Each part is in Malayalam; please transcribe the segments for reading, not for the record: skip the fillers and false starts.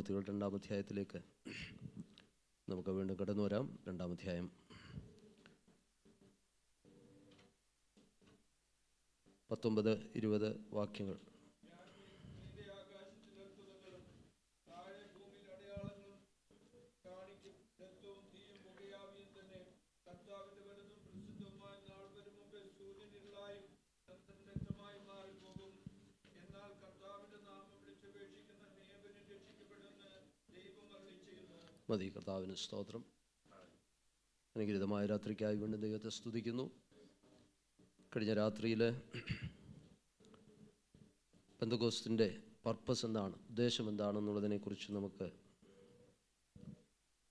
പ്രവൃത്തികൾ 2-ാം അധ്യായത്തിലേക്ക് നമുക്ക് വീണ്ടും കടന്നു വരാം. 2-ാം അധ്യായം 19-20 വാക്യങ്ങൾ. മതി. കർത്താവിന് സ്തോത്രം. അനുഗ്രഹീതമായ രാത്രിക്കായി വീണ്ടും ദൈവത്തെ സ്തുതിക്കുന്നു. കഴിഞ്ഞ രാത്രിയിൽ പെന്തക്കോസ്തിൻ്റെ പർപ്പസ് എന്താണ്, ഉദ്ദേശം എന്താണെന്നുള്ളതിനെക്കുറിച്ച് നമുക്ക്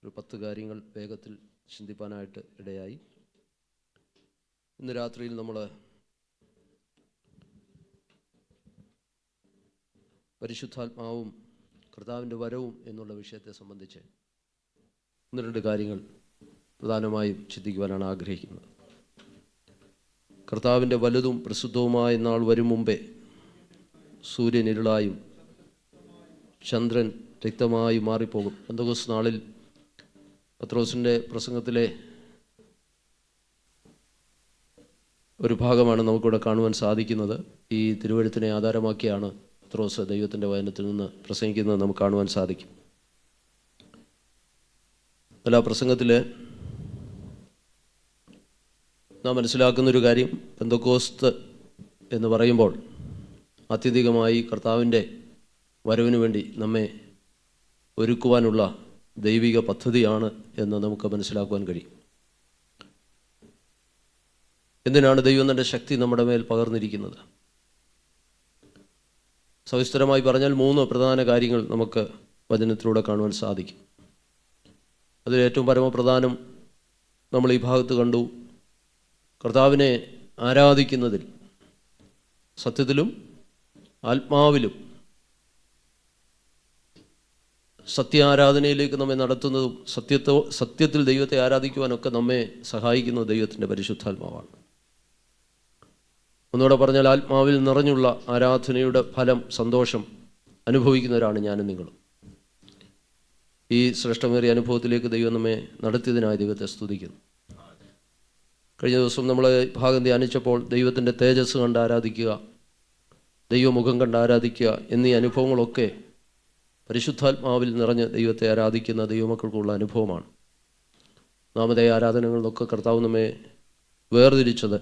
ഒരു 10 കാര്യങ്ങൾ വേഗത്തിൽ ചിന്തിപ്പാനായിട്ട് ഇടയായി. ഇന്ന് രാത്രിയിൽ നമ്മൾ പരിശുദ്ധാത്മാവും കർത്താവിൻ്റെ വരവും എന്നുള്ള വിഷയത്തെ സംബന്ധിച്ച് 1-2 കാര്യങ്ങൾ പ്രധാനമായും ചിന്തിക്കുവാനാണ് ആഗ്രഹിക്കുന്നത്. കർത്താവിൻ്റെ വലുതും പ്രസിദ്ധവുമായ നാൾ വരും മുമ്പേ സൂര്യൻ ഇരുളായും ചന്ദ്രൻ രക്തമായും മാറിപ്പോകും. പെന്തക്കോസ്ത് നാളിൽ പത്രോസിൻ്റെ പ്രസംഗത്തിലെ ഒരു ഭാഗമാണ് നമുക്കിവിടെ കാണുവാൻ സാധിക്കുന്നത്. ഈ തിരുവെഴുത്തിനെ ആധാരമാക്കിയാണ് പത്രോസ് ദൈവത്തിൻ്റെ വചനത്തിൽ നിന്ന് പ്രസംഗിക്കുന്നത് നമുക്ക് കാണുവാൻ സാധിക്കും. ആ പ്രസംഗത്തിൽ നാം മനസ്സിലാക്കുന്നൊരു കാര്യം, പെന്തക്കോസ്ത് എന്ന് പറയുമ്പോൾ അത്യധികമായി കർത്താവിൻ്റെ വരവിന് വേണ്ടി നമ്മെ ഒരുക്കുവാനുള്ള ദൈവിക പദ്ധതിയാണ് എന്ന് നമുക്ക് മനസ്സിലാക്കുവാൻ കഴിയും. എന്തിനാണ് ദൈവം തൻ്റെ ശക്തി നമ്മുടെ മേൽ പകർന്നിരിക്കുന്നത്? സവിസ്തരമായി പറഞ്ഞാൽ 3 പ്രധാന കാര്യങ്ങൾ നമുക്ക് വചനത്തിലൂടെ കാണുവാൻ സാധിക്കും. അതിലേറ്റവും പരമപ്രധാനം നമ്മൾ ഈ ഭാഗത്ത് കണ്ടു. കർത്താവിനെ ആരാധിക്കുന്നതിൽ സത്യത്തിലും ആത്മാവിലും സത്യാരാധനയിലേക്ക് നമ്മെ നടത്തുന്നതും സത്യത്തിൽ ദൈവത്തെ ആരാധിക്കുവാനൊക്കെ നമ്മെ സഹായിക്കുന്നത് ദൈവത്തിൻ്റെ പരിശുദ്ധാത്മാവാണ്. ഒന്നുകൂടെ പറഞ്ഞാൽ, ആത്മാവിൽ നിറഞ്ഞുള്ള ആരാധനയുടെ ഫലം, സന്തോഷം അനുഭവിക്കുന്നവരാണ് ഞാനും നിങ്ങളും. ഈ ശ്രേഷ്ഠമേറിയ അനുഭവത്തിലേക്ക് ദൈവം നമ്മെ നടത്തിയതിനായി ദൈവത്തെ സ്തുതിക്കുന്നു. കഴിഞ്ഞ ദിവസം നമ്മൾ ഭാഗം ധ്യാനിച്ചപ്പോൾ ദൈവത്തിൻ്റെ തേജസ് കണ്ട് ആരാധിക്കുക, ദൈവമുഖം കണ്ട് ആരാധിക്കുക എന്നീ അനുഭവങ്ങളൊക്കെ പരിശുദ്ധാത്മാവിൽ നിറഞ്ഞ് ദൈവത്തെ ആരാധിക്കുന്ന ദൈവമക്കൾക്കുള്ള അനുഭവമാണ്. നാമതേ ആരാധനകളിലൊക്കെ കർത്താവ് നമ്മെ വേർതിരിച്ചത്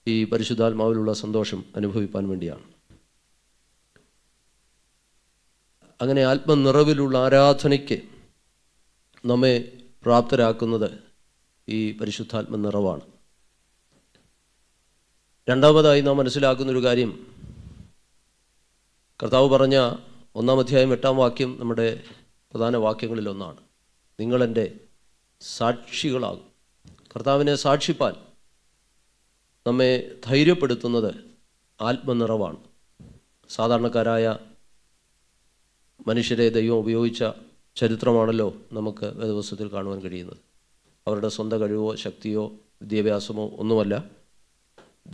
ഈ പരിശുദ്ധാത്മാവിലുള്ള സന്തോഷം അനുഭവിപ്പാൻ വേണ്ടിയാണ്. അങ്ങനെ ആത്മനിറവിലുള്ള ആരാധനയ്ക്ക് നമ്മെ പ്രാപ്തരാക്കുന്നത് ഈ പരിശുദ്ധാത്മ നിറവാണ്. രണ്ടാമതായി നാം മനസ്സിലാക്കുന്നൊരു കാര്യം, കർത്താവ് പറഞ്ഞ 1-ാം അധ്യായം 8-ാം വാക്യം നമ്മുടെ പ്രധാന വാക്യങ്ങളിലൊന്നാണ്. നിങ്ങളെൻ്റെ സാക്ഷികളാകും. കർത്താവിനെ സാക്ഷിപ്പാൻ നമ്മെ ധൈര്യപ്പെടുത്തുന്നത് ആത്മനിറവാണ്. സാധാരണക്കാരായ മനുഷ്യരെ ദൈവം ഉപയോഗിച്ച ചരിത്രമാണല്ലോ നമുക്ക് വേദപുസ്തകത്തിൽ കാണുവാൻ കഴിയുന്നത്. അവരുടെ സ്വന്തം കഴിവോ ശക്തിയോ വിദ്യാഭ്യാസമോ ഒന്നുമല്ല,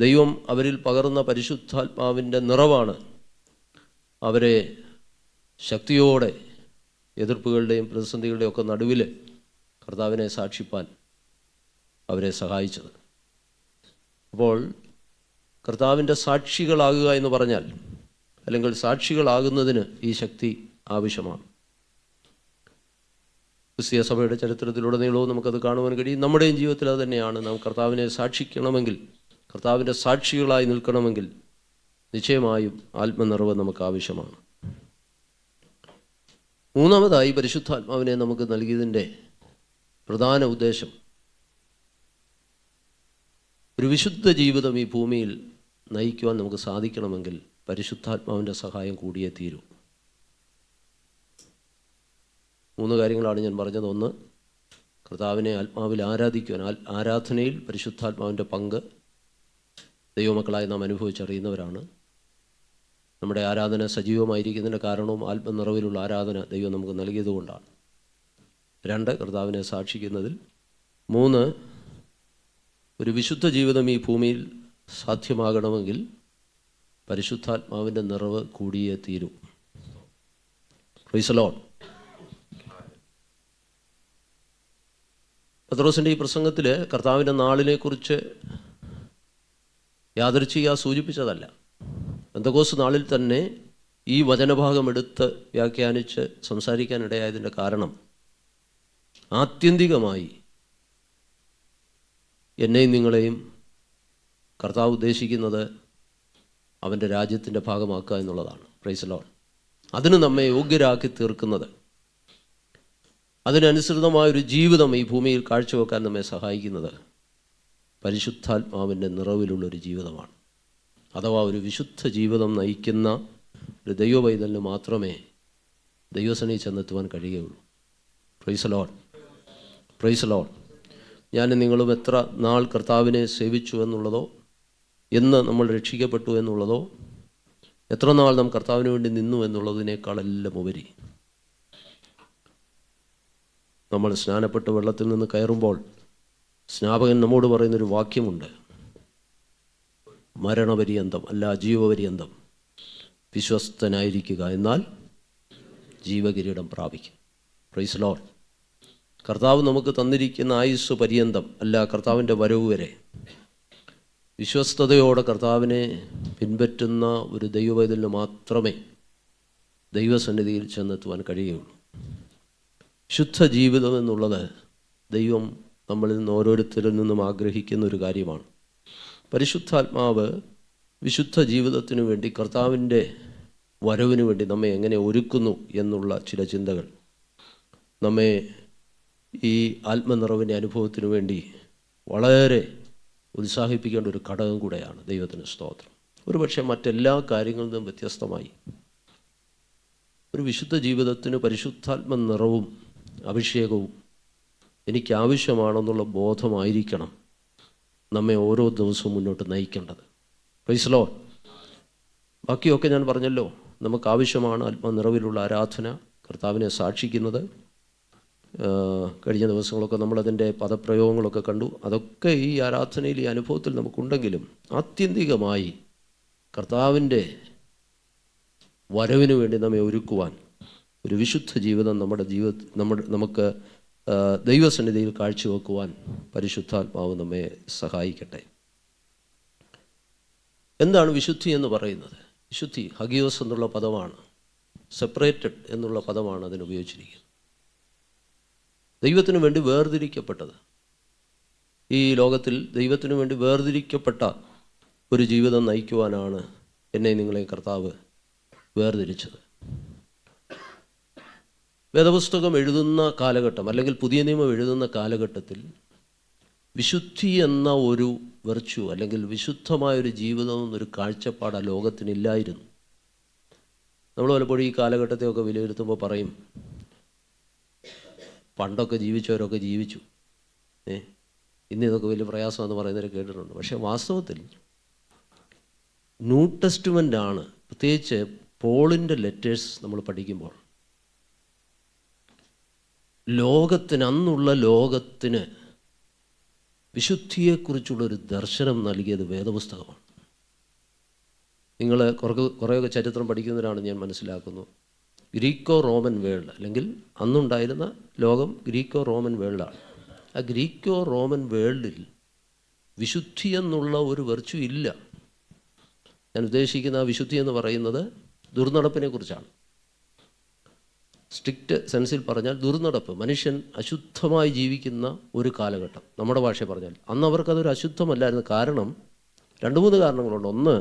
ദൈവം അവരിൽ പകർന്ന പരിശുദ്ധാത്മാവിൻ്റെ നിറവാണ് അവരെ ശക്തിയോടെ എതിർപ്പുകളുടെയും പ്രതിസന്ധികളുടെയും ഒക്കെ നടുവിൽ കർത്താവിനെ സാക്ഷിപ്പാൻ അവരെ സഹായിച്ചത്. അപ്പോൾ കർത്താവിൻ്റെ സാക്ഷികളാകുക എന്ന് പറഞ്ഞാൽ, അല്ലെങ്കിൽ സാക്ഷികളാകുന്നതിന് ഈ ശക്തി ആവശ്യമാണ്. ക്രിസ്തീയ സഭയുടെ ചരിത്രത്തിലുടനീളവും നമുക്കത് കാണുവാൻ കഴിയും. നമ്മുടെയും ജീവിതത്തിൽ അത് തന്നെയാണ്. നാം കർത്താവിനെ സാക്ഷിക്കണമെങ്കിൽ, കർത്താവിൻ്റെ സാക്ഷികളായി നിൽക്കണമെങ്കിൽ നിശ്ചയമായും ആത്മനിറവ് നമുക്ക് ആവശ്യമാണ്. 3-മതായി പരിശുദ്ധാത്മാവിനെ നമുക്ക് നൽകിയതിൻ്റെ പ്രധാന ഉദ്ദേശം, ഒരു വിശുദ്ധ ജീവിതം ഈ ഭൂമിയിൽ നയിക്കുവാൻ നമുക്ക് സാധിക്കണമെങ്കിൽ പരിശുദ്ധാത്മാവിൻ്റെ സഹായം കൂടിയേ തീരൂ. 3 കാര്യങ്ങളാണ് ഞാൻ പറഞ്ഞത്. 1, കർത്താവിനെ ആത്മാവിൽ ആരാധിക്കുവാൻ, ആരാധനയിൽ പരിശുദ്ധാത്മാവിൻ്റെ പങ്ക് ദൈവമക്കളായി നാം അനുഭവിച്ചറിയുന്നവരാണ്. നമ്മുടെ ആരാധന സജീവമായിരിക്കുന്നതിൻ്റെ കാരണവും ആത്മനിറവിലുള്ള ആരാധന ദൈവം നമുക്ക് നൽകിയതുകൊണ്ടാണ്. 2, കർത്താവിനെ സാക്ഷിക്കുന്നതിൽ. 3, ഒരു വിശുദ്ധ ജീവിതം ഈ ഭൂമിയിൽ സാധ്യമാകണമെങ്കിൽ പരിശുദ്ധാത്മാവിൻ്റെ നിറവ് കൂടിയേ തീരൂ. Price the Lord. പത്രോസിൻ്റെ ഈ പ്രസംഗത്തിൽ കർത്താവിൻ്റെ നാളിനെക്കുറിച്ച് യാദൃച്ഛിക സൂചിപ്പിച്ചതല്ല. പെന്തക്കോസ്ത് നാളിൽ തന്നെ ഈ വചനഭാഗം എടുത്ത് വ്യാഖ്യാനിച്ച് സംസാരിക്കാനിടയായതിൻ്റെ കാരണം ആത്യന്തികമായി എന്നെയും നിങ്ങളെയും കർത്താവ് ഉദ്ദേശിക്കുന്നത് അവൻ്റെ രാജ്യത്തിൻ്റെ ഭാഗമാക്കുക എന്നുള്ളതാണ്. Price the Lord. അതിന് നമ്മെ യോഗ്യരാക്കി തീർക്കുന്നത്, അതിനനുസൃതമായൊരു ജീവിതം ഈ ഭൂമിയിൽ കാഴ്ചവെക്കാൻ നമ്മെ സഹായിക്കുന്നത് പരിശുദ്ധാത്മാവിൻ്റെ നിറവിലുള്ളൊരു ജീവിതമാണ്. അഥവാ ഒരു വിശുദ്ധ ജീവിതം നയിക്കുന്ന ഒരു ദൈവപൈതലിന് മാത്രമേ ദൈവസന്നിധിയിൽ ചെന്നെത്തുവാൻ കഴിയുകയുള്ളൂ. Price the Lord, price the Lord. ഞാനും നിങ്ങളും എത്ര നാൾ കർത്താവിനെ സേവിച്ചു എന്നുള്ളതോ, എന്ന് നമ്മൾ രക്ഷിക്കപ്പെട്ടു എന്നുള്ളതോ, എത്ര നാൾ നാം കർത്താവിന് വേണ്ടി നിന്നു എന്നുള്ളതിനേക്കാളെല്ലാം ഉപരി നമ്മൾ സ്നാനപ്പെട്ട് വെള്ളത്തിൽ നിന്ന് കയറുമ്പോൾ സ്നാപകൻ നമ്മോട് പറയുന്നൊരു വാക്യമുണ്ട്: മരണപര്യന്തം അല്ല ജീവപര്യന്തം വിശ്വസ്തനായിരിക്കുക, എന്നാൽ ജീവകിരീടം പ്രാപിക്കും. Praise lord. കർത്താവ് നമുക്ക് തന്നിരിക്കുന്ന ആയുസ് പര്യന്തം അല്ല, കർത്താവിൻ്റെ വരവ് വരെ വിശ്വസ്തയോടെ കർത്താവിനെ പിൻപറ്റുന്ന ഒരു ദൈവപൈതലിന് മാത്രമേ ദൈവസന്നിധിയിൽ ചെന്നെത്തുവാൻ കഴിയുകയുള്ളൂ. ശുദ്ധ ജീവിതം എന്നുള്ളത് ദൈവം നമ്മളിൽ നിന്ന് ഓരോരുത്തരിൽ നിന്നും ആഗ്രഹിക്കുന്ന ഒരു കാര്യമാണ്. പരിശുദ്ധാത്മാവ് വിശുദ്ധ ജീവിതത്തിനു വേണ്ടി, കർത്താവിൻ്റെ വരവിന് വേണ്ടി നമ്മെ എങ്ങനെ ഒരുക്കുന്നു എന്നുള്ള ചില ചിന്തകൾ നമ്മെ ഈ ആത്മനിറവിൻ്റെ അനുഭവത്തിനു വേണ്ടി വളരെ ഉത്സാഹിപ്പിക്കേണ്ട ഒരു ഘടകം കൂടെയാണ്. ദൈവത്തിന് സ്തോത്രം. ഒരുപക്ഷെ മറ്റെല്ലാ കാര്യങ്ങളിൽ നിന്നും വ്യത്യസ്തമായി ഒരു വിശുദ്ധ ജീവിതത്തിന് പരിശുദ്ധാത്മ നിറവും അഭിഷേകവും എനിക്കാവശ്യമാണെന്നുള്ള ബോധമായിരിക്കണം നമ്മെ ഓരോ ദിവസവും മുന്നോട്ട് നയിക്കേണ്ടത്. Praise Lord. ബാക്കിയൊക്കെ ഞാൻ പറഞ്ഞല്ലോ. നമുക്കാവശ്യമാണ് ആത്മനിറവിലുള്ള ആരാധന, കർത്താവിനെ സാക്ഷിക്കുന്നത്. കഴിഞ്ഞ ദിവസങ്ങളൊക്കെ നമ്മളതിൻ്റെ പദപ്രയോഗങ്ങളൊക്കെ കണ്ടു. അതൊക്കെ ഈ ആരാധനയിൽ, ഈ അനുഭവത്തിൽ നമുക്കുണ്ടെങ്കിലും ആത്യന്തികമായി കർത്താവിൻ്റെ വരവിന് വേണ്ടി നമ്മെ ഒരുക്കുവാൻ ഒരു വിശുദ്ധ ജീവിതം നമുക്ക് ദൈവസന്നിധിയിൽ കാഴ്ചവെക്കുവാൻ പരിശുദ്ധാത്മാവ് നമ്മെ സഹായിക്കട്ടെ. എന്താണ് വിശുദ്ധി എന്ന് പറയുന്നത്? വിശുദ്ധി ഹഗിയോസ് എന്നുള്ള പദമാണ്, സെപ്പറേറ്റഡ് എന്നുള്ള പദമാണ് അതിന് ഉപയോഗിച്ചിരിക്കുന്നത്. ദൈവത്തിനു വേണ്ടി വേർതിരിക്കപ്പെട്ടത്. ഈ ലോകത്തിൽ ദൈവത്തിനു വേണ്ടി വേർതിരിക്കപ്പെട്ട ഒരു ജീവിതം നയിക്കുവാനാണ് എന്നെ നിങ്ങളെ കർത്താവ് വേർതിരിച്ചത്. വേദപുസ്തകം എഴുതുന്ന കാലഘട്ടം, അല്ലെങ്കിൽ പുതിയ നിയമം എഴുതുന്ന കാലഘട്ടത്തിൽ വിശുദ്ധി എന്ന ഒരു വെർച്യു, അല്ലെങ്കിൽ വിശുദ്ധമായൊരു ജീവിതം എന്നൊരു കാഴ്ചപ്പാട് ആ ലോകത്തിനില്ലായിരുന്നു. നമ്മൾ പലപ്പോഴും ഈ കാലഘട്ടത്തെയൊക്കെ വിലയിരുത്തുമ്പോൾ പറയും, പണ്ടൊക്കെ ജീവിച്ചവരൊക്കെ ജീവിച്ചു, ഇന്ന് ഇതൊക്കെ വലിയ പ്രയാസമെന്ന് പറയുന്നവരെ കേട്ടിട്ടുണ്ട്. പക്ഷേ വാസ്തവത്തിൽ ന്യൂ ടെസ്റ്റ്മെൻ്റ് ആണ്, പ്രത്യേകിച്ച് പോളിൻ്റെ ലെറ്റേഴ്സ് നമ്മൾ പഠിക്കുമ്പോൾ അന്നുള്ള ലോകത്തിന് വിശുദ്ധിയെക്കുറിച്ചുള്ളൊരു ദർശനം നൽകിയത് വേദപുസ്തകമാണ്. നിങ്ങൾ കുറേയൊക്കെ ചരിത്രം പഠിക്കുന്നവരാണ് ഞാൻ മനസ്സിലാക്കുന്നു. ഗ്രീക്കോ റോമൻ വേൾഡ്, അല്ലെങ്കിൽ അന്നുണ്ടായിരുന്ന ലോകം ഗ്രീക്കോ റോമൻ വേൾഡാണ്. ആ ഗ്രീക്കോ റോമൻ വേൾഡിൽ വിശുദ്ധി എന്നുള്ള ഒരു വെർച്യു ഇല്ല. ഞാൻ ഉദ്ദേശിക്കുന്ന ആ വിശുദ്ധി എന്ന് പറയുന്നത് ദുർനടപ്പിനെ കുറിച്ചാണ്. സ്ട്രിക്റ്റ് സെൻസിൽ പറഞ്ഞാൽ ദുർനടപ്പ്, മനുഷ്യൻ അശുദ്ധമായി ജീവിക്കുന്ന ഒരു കാലഘട്ടം. നമ്മുടെ ഭാഷയിൽ പറഞ്ഞാൽ അന്ന് അവർക്കതൊരു അശുദ്ധമല്ലായിരുന്നു. കാരണം 2-3 കാരണങ്ങളുണ്ട്. ഒന്ന്,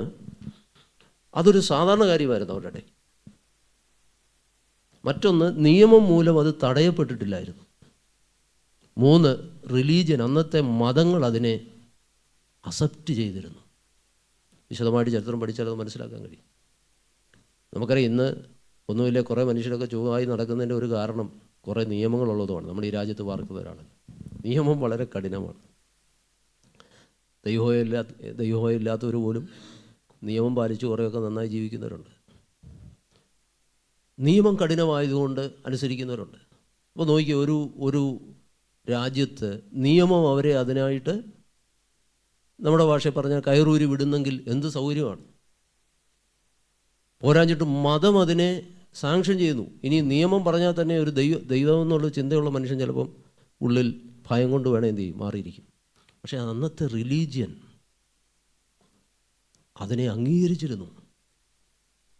അതൊരു സാധാരണ കാര്യമായിരുന്നു അവരുടെ ഇടയിൽ. മറ്റൊന്ന്, നിയമം മൂലം അത് തടയപ്പെട്ടിട്ടില്ലായിരുന്നു. 3, റിലീജിയൻ, അന്നത്തെ മതങ്ങൾ അതിനെ അക്സെപ്റ്റ് ചെയ്തിരുന്നു. വിശദമായിട്ട് ചരിത്രം പഠിച്ചാൽ അത് മനസ്സിലാക്കാൻ കഴിയും. നമുക്കറിയാം, ഇന്ന് ഒന്നുമില്ല, കുറേ മനുഷ്യരൊക്കെ ചുവമായി നടക്കുന്നതിൻ്റെ ഒരു കാരണം കുറേ നിയമങ്ങളുള്ളതുമാണ്. നമ്മൾ ഈ രാജ്യത്ത് പാർക്കുന്നവരാണ്. നിയമം വളരെ കഠിനമാണ്. ദൈവഭയമില്ലാത്തവർ പോലും നിയമം പാലിച്ച് കുറേയൊക്കെ നന്നായി ജീവിക്കുന്നവരുണ്ട്. നിയമം കഠിനമായതുകൊണ്ട് അനുസരിക്കുന്നവരുണ്ട്. അപ്പോൾ നോക്കിയ ഒരു രാജ്യത്ത് നിയമം അവരെ അതിനായിട്ട്, നമ്മുടെ ഭാഷയിൽ പറഞ്ഞാൽ കയറൂരി വിടുന്നെങ്കിൽ എന്ത് സൗകര്യമാണ്. പോരാഞ്ഞിട്ട് മതം അതിനെ സാങ്ഷൻ ചെയ്യുന്നു. ഇനി നിയമം പറഞ്ഞാൽ തന്നെ ഒരു ദൈവം എന്നുള്ള ചിന്തയുള്ള മനുഷ്യൻ ചിലപ്പം ഉള്ളിൽ ഭയം കൊണ്ട് വേണേൽ എന്ത് ചെയ്യും, മാറിയിരിക്കും. പക്ഷേ അന്നത്തെ റിലീജിയൻ അതിനെ അംഗീകരിച്ചിരുന്നു.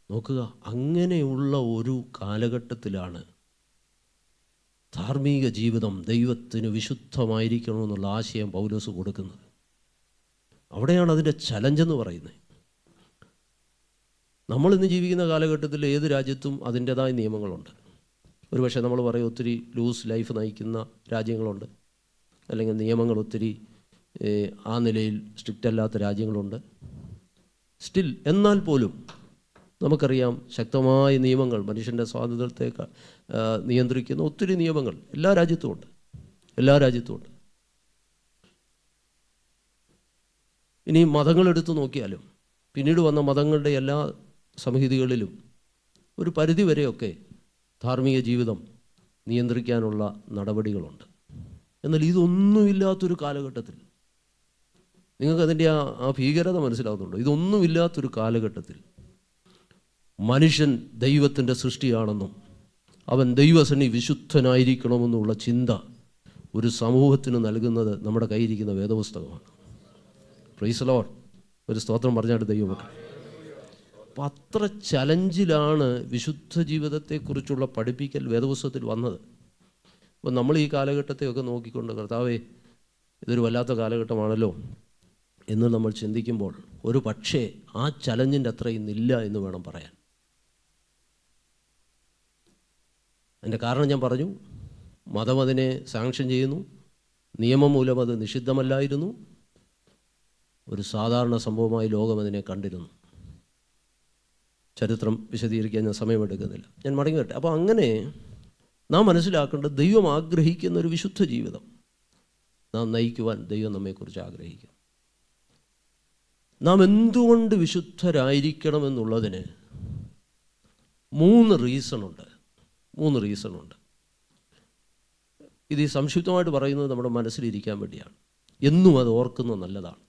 നോക്കുക, അങ്ങനെയുള്ള ഒരു കാലഘട്ടത്തിലാണ് ധാർമ്മിക ജീവിതം ദൈവത്തിന് വിശുദ്ധമായിരിക്കണമെന്നുള്ള ആശയം പൗലോസ് കൊടുക്കുന്നത്. അവിടെയാണ് അതിൻ്റെ ചലഞ്ചെന്ന് പറയുന്നത്. നമ്മളിന്ന് ജീവിക്കുന്ന കാലഘട്ടത്തിൽ ഏത് രാജ്യത്തും അതിൻ്റേതായ നിയമങ്ങളുണ്ട്. ഒരുപക്ഷെ നമ്മൾ പറയും ഒത്തിരി ലൂസ് ലൈഫ് നയിക്കുന്ന രാജ്യങ്ങളുണ്ട്, അല്ലെങ്കിൽ നിയമങ്ങൾ ഒത്തിരി ആ നിലയിൽ സ്ട്രിക്റ്റ് അല്ലാത്ത രാജ്യങ്ങളുണ്ട്. സ്റ്റിൽ എന്നാൽ പോലും നമുക്കറിയാം ശക്തമായ നിയമങ്ങൾ, മനുഷ്യൻ്റെ സ്വാതന്ത്ര്യത്തെ നിയന്ത്രിക്കുന്ന ഒത്തിരി നിയമങ്ങൾ എല്ലാ രാജ്യത്തുമുണ്ട്. ഇനി മതങ്ങളെടുത്ത് നോക്കിയാലും പിന്നീട് വന്ന മതങ്ങളുടെ എല്ലാ സംഹിതകളിലും ഒരു പരിധിവരെയൊക്കെ ധാർമ്മിക ജീവിതം നിയന്ത്രിക്കാനുള്ള നടപടികളുണ്ട്. എന്നാൽ ഇതൊന്നുമില്ലാത്തൊരു കാലഘട്ടത്തിൽ, നിങ്ങൾക്കതിൻ്റെ ആ ഭീകരത മനസ്സിലാകുന്നുണ്ടോ? ഇതൊന്നുമില്ലാത്തൊരു കാലഘട്ടത്തിൽ മനുഷ്യൻ ദൈവത്തിൻ്റെ സൃഷ്ടിയാണെന്നും അവൻ ദൈവസന്നി വിശുദ്ധനായിരിക്കണമെന്നുള്ള ചിന്ത ഒരു സമൂഹത്തിന് നൽകുന്നത് നമ്മുടെ കയ്യിരിക്കുന്ന വേദപുസ്തകമാണ്. Praise the Lord. ഒരു സ്തോത്രം പറഞ്ഞാട്ട് ദൈവമക്കൾ. അപ്പം അത്ര ചലഞ്ചിലാണ് വിശുദ്ധ ജീവിതത്തെക്കുറിച്ചുള്ള പഠിപ്പിക്കൽ വേദപുസ്തകത്തിൽ വന്നത്. അപ്പോൾ നമ്മൾ ഈ കാലഘട്ടത്തെയൊക്കെ നോക്കിക്കൊണ്ട് കർത്താവേ ഇതൊരു വല്ലാത്ത കാലഘട്ടമാണല്ലോ എന്ന് നമ്മൾ ചിന്തിക്കുമ്പോൾ ഒരു പക്ഷേ ആ ചലഞ്ചിൻ്റെ അത്ര ഇന്നില്ല എന്ന് വേണം പറയാൻ. അതിൻ്റെ കാരണം ഞാൻ പറഞ്ഞു, മതം അതിനെ സാങ്ഷൻ ചെയ്യുന്നു, നിയമം മൂലം അത് നിഷിദ്ധമല്ലായിരുന്നു, ഒരു സാധാരണ സംഭവമായി ലോകം അതിനെ കണ്ടിരുന്നു. ചരിത്രം വിശദീകരിക്കാൻ ഞാൻ സമയമെടുക്കുന്നില്ല, ഞാൻ മടങ്ങി വരട്ടെ. അപ്പോൾ അങ്ങനെ നാം മനസ്സിലാക്കേണ്ടത് ദൈവം ആഗ്രഹിക്കുന്ന ഒരു വിശുദ്ധ ജീവിതം നാം നയിക്കുവാൻ ദൈവം നമ്മെക്കുറിച്ച് ആഗ്രഹിക്കുന്നു. നാം എന്തുകൊണ്ട് വിശുദ്ധരായിരിക്കണമെന്നുള്ളതിന് മൂന്ന് റീസണുണ്ട്. ഇത് ഈ സംക്ഷിപ്തമായിട്ട് പറയുന്നത് നമ്മുടെ മനസ്സിലിരിക്കാൻ വേണ്ടിയാണ്. എന്നും അത് ഓർക്കുന്നത് നല്ലതാണ്.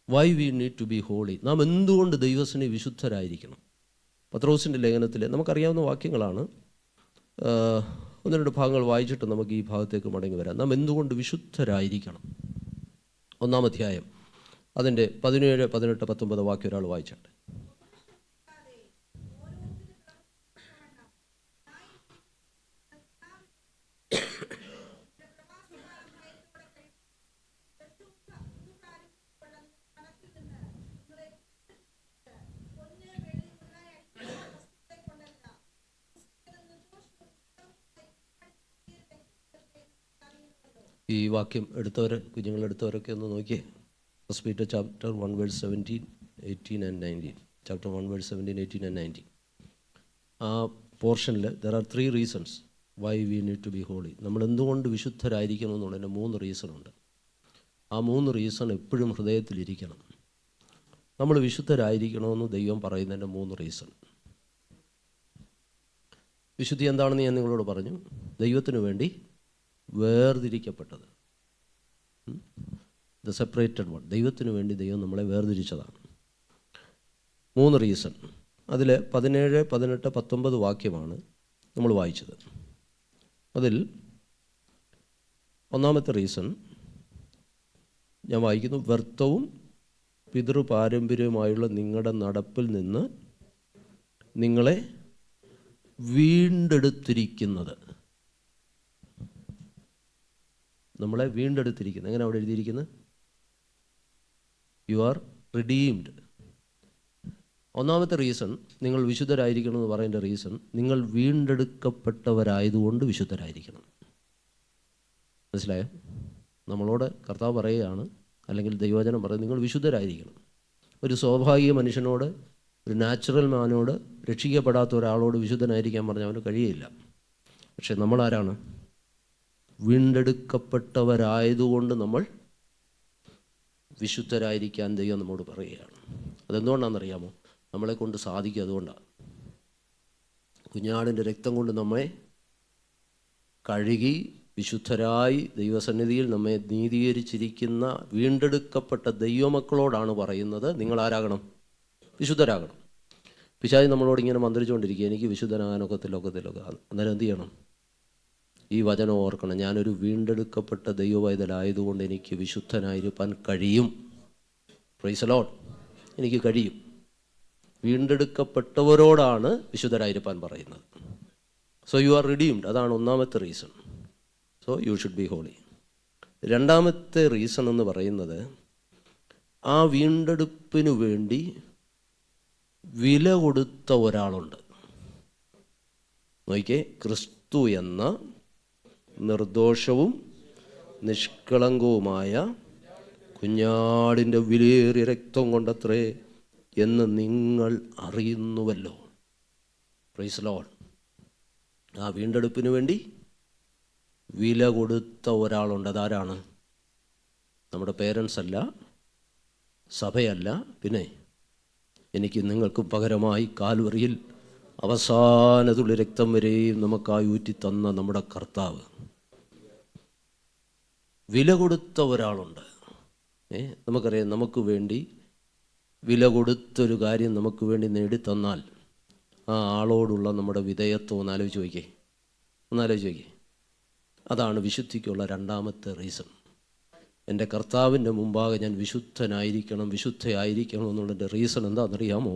Why we need to be holy. നാം എന്തുകൊണ്ട് ദൈവത്തിന് വിശുദ്ധരായിരിക്കണം? പത്രോസിൻ്റെ ലേഖനത്തിൽ നമുക്കറിയാവുന്ന വാക്യങ്ങളാണ്. ഒന്ന് രണ്ട് ഭാഗങ്ങൾ വായിച്ചിട്ട് നമുക്ക് ഈ ഭാഗത്തേക്ക് മടങ്ങി വരാം. നാം എന്തുകൊണ്ട് വിശുദ്ധരായിരിക്കണം? 1-ാം അധ്യായം അതിൻ്റെ 17, 18, 19 വാക്യം ഒരാൾ വായിച്ചാട്ടെ. ഈ വാക്യം എടുത്തവർ, കുഞ്ഞുങ്ങളെടുത്തവരൊക്കെ ഒന്ന് നോക്കിയേ. First Peter chapter 1 verse 17, 18 and 19. Chapter 1 verse 17, 18 and 19. ആ പോർഷനിൽ there are 3 reasons why we need to be holy. നമ്മൾ എന്തുകൊണ്ട് വിശുദ്ധരായിരിക്കണം എന്നുള്ളതിൻ്റെ 3 റീസണുണ്ട്. ആ 3 റീസൺ എപ്പോഴും ഹൃദയത്തിലിരിക്കണം. നമ്മൾ വിശുദ്ധരായിരിക്കണമെന്ന് ദൈവം പറയുന്നതിൻ്റെ 3 റീസൺ. വിശുദ്ധി എന്താണെന്ന് ഞാൻ നിങ്ങളോട് പറഞ്ഞു. ദൈവത്തിനു വേണ്ടി വേർതിരിക്കപ്പെട്ടത്, ദ സെപ്പറേറ്റഡ് വൺ. ദൈവത്തിനു വേണ്ടി ദൈവം നമ്മളെ വേർതിരിച്ചതാണ്. 3 റീസൺ. അതിൽ 17, 18, 19 വാക്യമാണ് നമ്മൾ വായിച്ചത്. അതിൽ 1-ാമത്തെ റീസൺ ഞാൻ വായിക്കുന്നു. വ്യർത്ഥവും പിതൃപാരമ്പര്യവുമായുള്ള നിങ്ങളുടെ നടപ്പിൽ നിന്ന് നിങ്ങളെ വീണ്ടെടുത്തിരിക്കുന്നത്. നമ്മളെ വീണ്ടെടുത്തിരിക്കുന്നത്. എങ്ങനെ അവിടെ എഴുതിയിരിക്കുന്നത്? You are redeemed. 1-ാമത്തെ റീസൺ നിങ്ങൾ വിശുദ്ധരായിരിക്കണം എന്ന് പറയേണ്ട റീസൺ, നിങ്ങൾ വീണ്ടെടുക്കപ്പെട്ടവരായതുകൊണ്ട് വിശുദ്ധരായിരിക്കണം. മനസ്സിലായോ? നമ്മളോട് കർത്താവ് പറയുകയാണ്, അല്ലെങ്കിൽ ദൈവവചനം പറയും, നിങ്ങൾ വിശുദ്ധരായിരിക്കണം. ഒരു സ്വാഭാവിക മനുഷ്യനോട്, ഒരു നാച്ചുറൽ മാനോട്, രക്ഷിക്കപ്പെടാത്ത ഒരാളോട് വിശുദ്ധനായിരിക്കാൻ പറഞ്ഞാൽ അവന് കഴിയില്ല. പക്ഷെ നമ്മളാരാണ്? വീണ്ടെടുക്കപ്പെട്ടവരായതുകൊണ്ട് നമ്മൾ വിശുദ്ധരായിരിക്കാൻ ദൈവം നമ്മോട് പറയുകയാണ്. അതെന്തുകൊണ്ടാണെന്നറിയാമോ? നമ്മളെ കൊണ്ട് സാധിക്കും. അതുകൊണ്ടാണ് കുഞ്ഞാടിൻ്റെ രക്തം കൊണ്ട് നമ്മെ കഴുകി വിശുദ്ധരായി ദൈവസന്നിധിയിൽ നമ്മെ നീതീകരിച്ചിരിക്കുന്ന വീണ്ടെടുക്കപ്പെട്ട ദൈവമക്കളോടാണ് പറയുന്നത്, നിങ്ങളാരാകണം? വിശുദ്ധരാകണം. പിശാച് നമ്മളോട് ഇങ്ങനെ മന്ത്രിച്ചുകൊണ്ടിരിക്കുക, എനിക്ക് വിശുദ്ധനാകാനൊക്കത്തില്ല. അന്നേരം എന്ത് ചെയ്യണം? ഈ വചനം ഓർക്കണം. ഞാനൊരു വീണ്ടെടുക്കപ്പെട്ട ദൈവവൈതലായതുകൊണ്ട് എനിക്ക് വിശുദ്ധനായിരിക്കാൻ കഴിയും. Praise the lord. എനിക്ക് കഴിയും. വീണ്ടെടുക്കപ്പെട്ടവരോടാണ് വിശുദ്ധരായിരിക്കാൻ പറയുന്നത്. So you are redeemed. അതാണ് ഒന്നാമത്തെ reason. So you should be holy. രണ്ടാമത്തെ റീസൺ എന്ന് പറയുന്നത്, ആ വീണ്ടെടുപ്പിനു വേണ്ടി വില കൊടുത്ത ഒരാളുണ്ട്. നോക്കിയേ, ക്രിസ്തു എന്ന നിർദോഷവും നിഷ്കളങ്കവുമായ കുഞ്ഞാടിൻ്റെ വിലയേറിയ രക്തം കൊണ്ടത്രേ എന്ന് നിങ്ങൾ അറിയുന്നുവല്ലോ. Praise lord. ആ വീണ്ടെടുപ്പിന് വേണ്ടി വില കൊടുത്ത ഒരാളുണ്ട്. അതാരാണ്? നമ്മുടെ പേരൻസ് അല്ല, സഭയല്ല, പിന്നെ എനിക്ക് നിങ്ങൾക്കും പകരമായി കാൽവറിയിൽ അവസാന തുള്ളി രക്തം വരെയും നമുക്കായി ഊറ്റി തന്ന നമ്മുടെ കർത്താവ്. വില കൊടുത്ത ഒരാളുണ്ട്. നമുക്കറിയാം, നമുക്ക് വേണ്ടി വില കൊടുത്തൊരു കാര്യം നമുക്ക് വേണ്ടി നേടിത്തന്നാൽ ആ ആളോടുള്ള നമ്മുടെ വിധേയത്വം ഒന്നാലോചിച്ച് നോക്കിയേ. അതാണ് വിശുദ്ധിക്കുള്ള രണ്ടാമത്തെ റീസൺ. എൻ്റെ കർത്താവിൻ്റെ മുമ്പാകെ ഞാൻ വിശുദ്ധയായിരിക്കണം എന്നുള്ളതിൻ്റെ റീസൺ എന്താണെന്നറിയാമോ?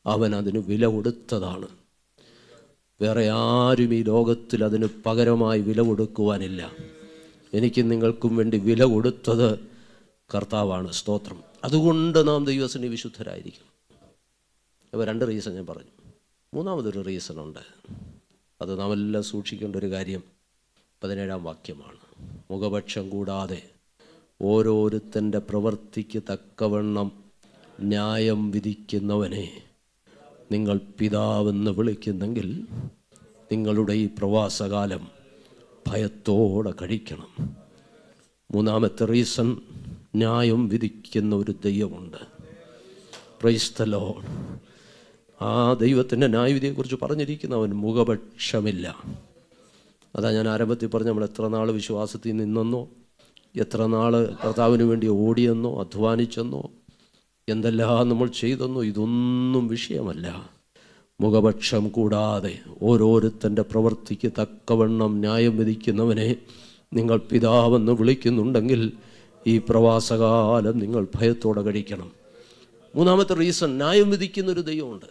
അവൻ അതിന് വില കൊടുത്തതാണ്. വേറെ ആരും ഈ ലോകത്തിൽ അതിന് പകരമായി വില കൊടുക്കുവാനില്ല. എനിക്കും നിങ്ങൾക്കും വേണ്ടി വില കൊടുത്തത് കർത്താവാണ്. സ്തോത്രം. അതുകൊണ്ട് നാം ദൈവസന്നിധി വിശുദ്ധരായിരിക്കും. അപ്പോൾ രണ്ട് റീസൺ ഞാൻ പറഞ്ഞു. മൂന്നാമതൊരു റീസണുണ്ട്. അത് നാം എല്ലാം സൂക്ഷിക്കേണ്ട ഒരു കാര്യം 17-ാം വാക്യമാണ്. മുഖപക്ഷം കൂടാതെ ഓരോരുത്തൻ്റെ പ്രവൃത്തിക്ക് തക്കവണ്ണം ന്യായം വിധിക്കുന്നവനെ നിങ്ങൾ പിതാവെന്ന് വിളിക്കുന്നെങ്കിൽ നിങ്ങളുടെ ഈ പ്രവാസകാലം ഭയത്തോടെ കഴിക്കണം. മൂന്നാമത്തെ റീസൺ, ന്യായം വിധിക്കുന്ന ഒരു ദൈവമുണ്ട്. Price the Lord. ആ ദൈവത്തിൻ്റെ ന്യായവിധിയെക്കുറിച്ച് പറഞ്ഞിരിക്കുന്നവൻ മുഖപക്ഷമില്ല. അതാ ഞാൻ ആരംഭത്തിൽ പറഞ്ഞ, നമ്മൾ എത്ര നാൾ വിശ്വാസത്തിൽ നിന്നെന്നോ, എത്ര നാൾ കർത്താവിന് വേണ്ടി ഓടിയെന്നോ, അധ്വാനിച്ചെന്നോ, എന്തെല്ലാം നമ്മൾ ചെയ്തെന്നോ, ഇതൊന്നും വിഷയമല്ല. മുഖപക്ഷം കൂടാതെ ഓരോരുത്തൻ്റെ പ്രവൃത്തിക്ക് തക്കവണ്ണം ന്യായം വിധിക്കുന്നവനെ നിങ്ങൾ പിതാവെന്ന് വിളിക്കുന്നുണ്ടെങ്കിൽ ഈ പ്രവാസകാലം നിങ്ങൾ ഭയത്തോടെ കഴിക്കണം. മൂന്നാമത്തെ റീസൺ, ന്യായം വിധിക്കുന്നൊരു ദൈവമുണ്ട്.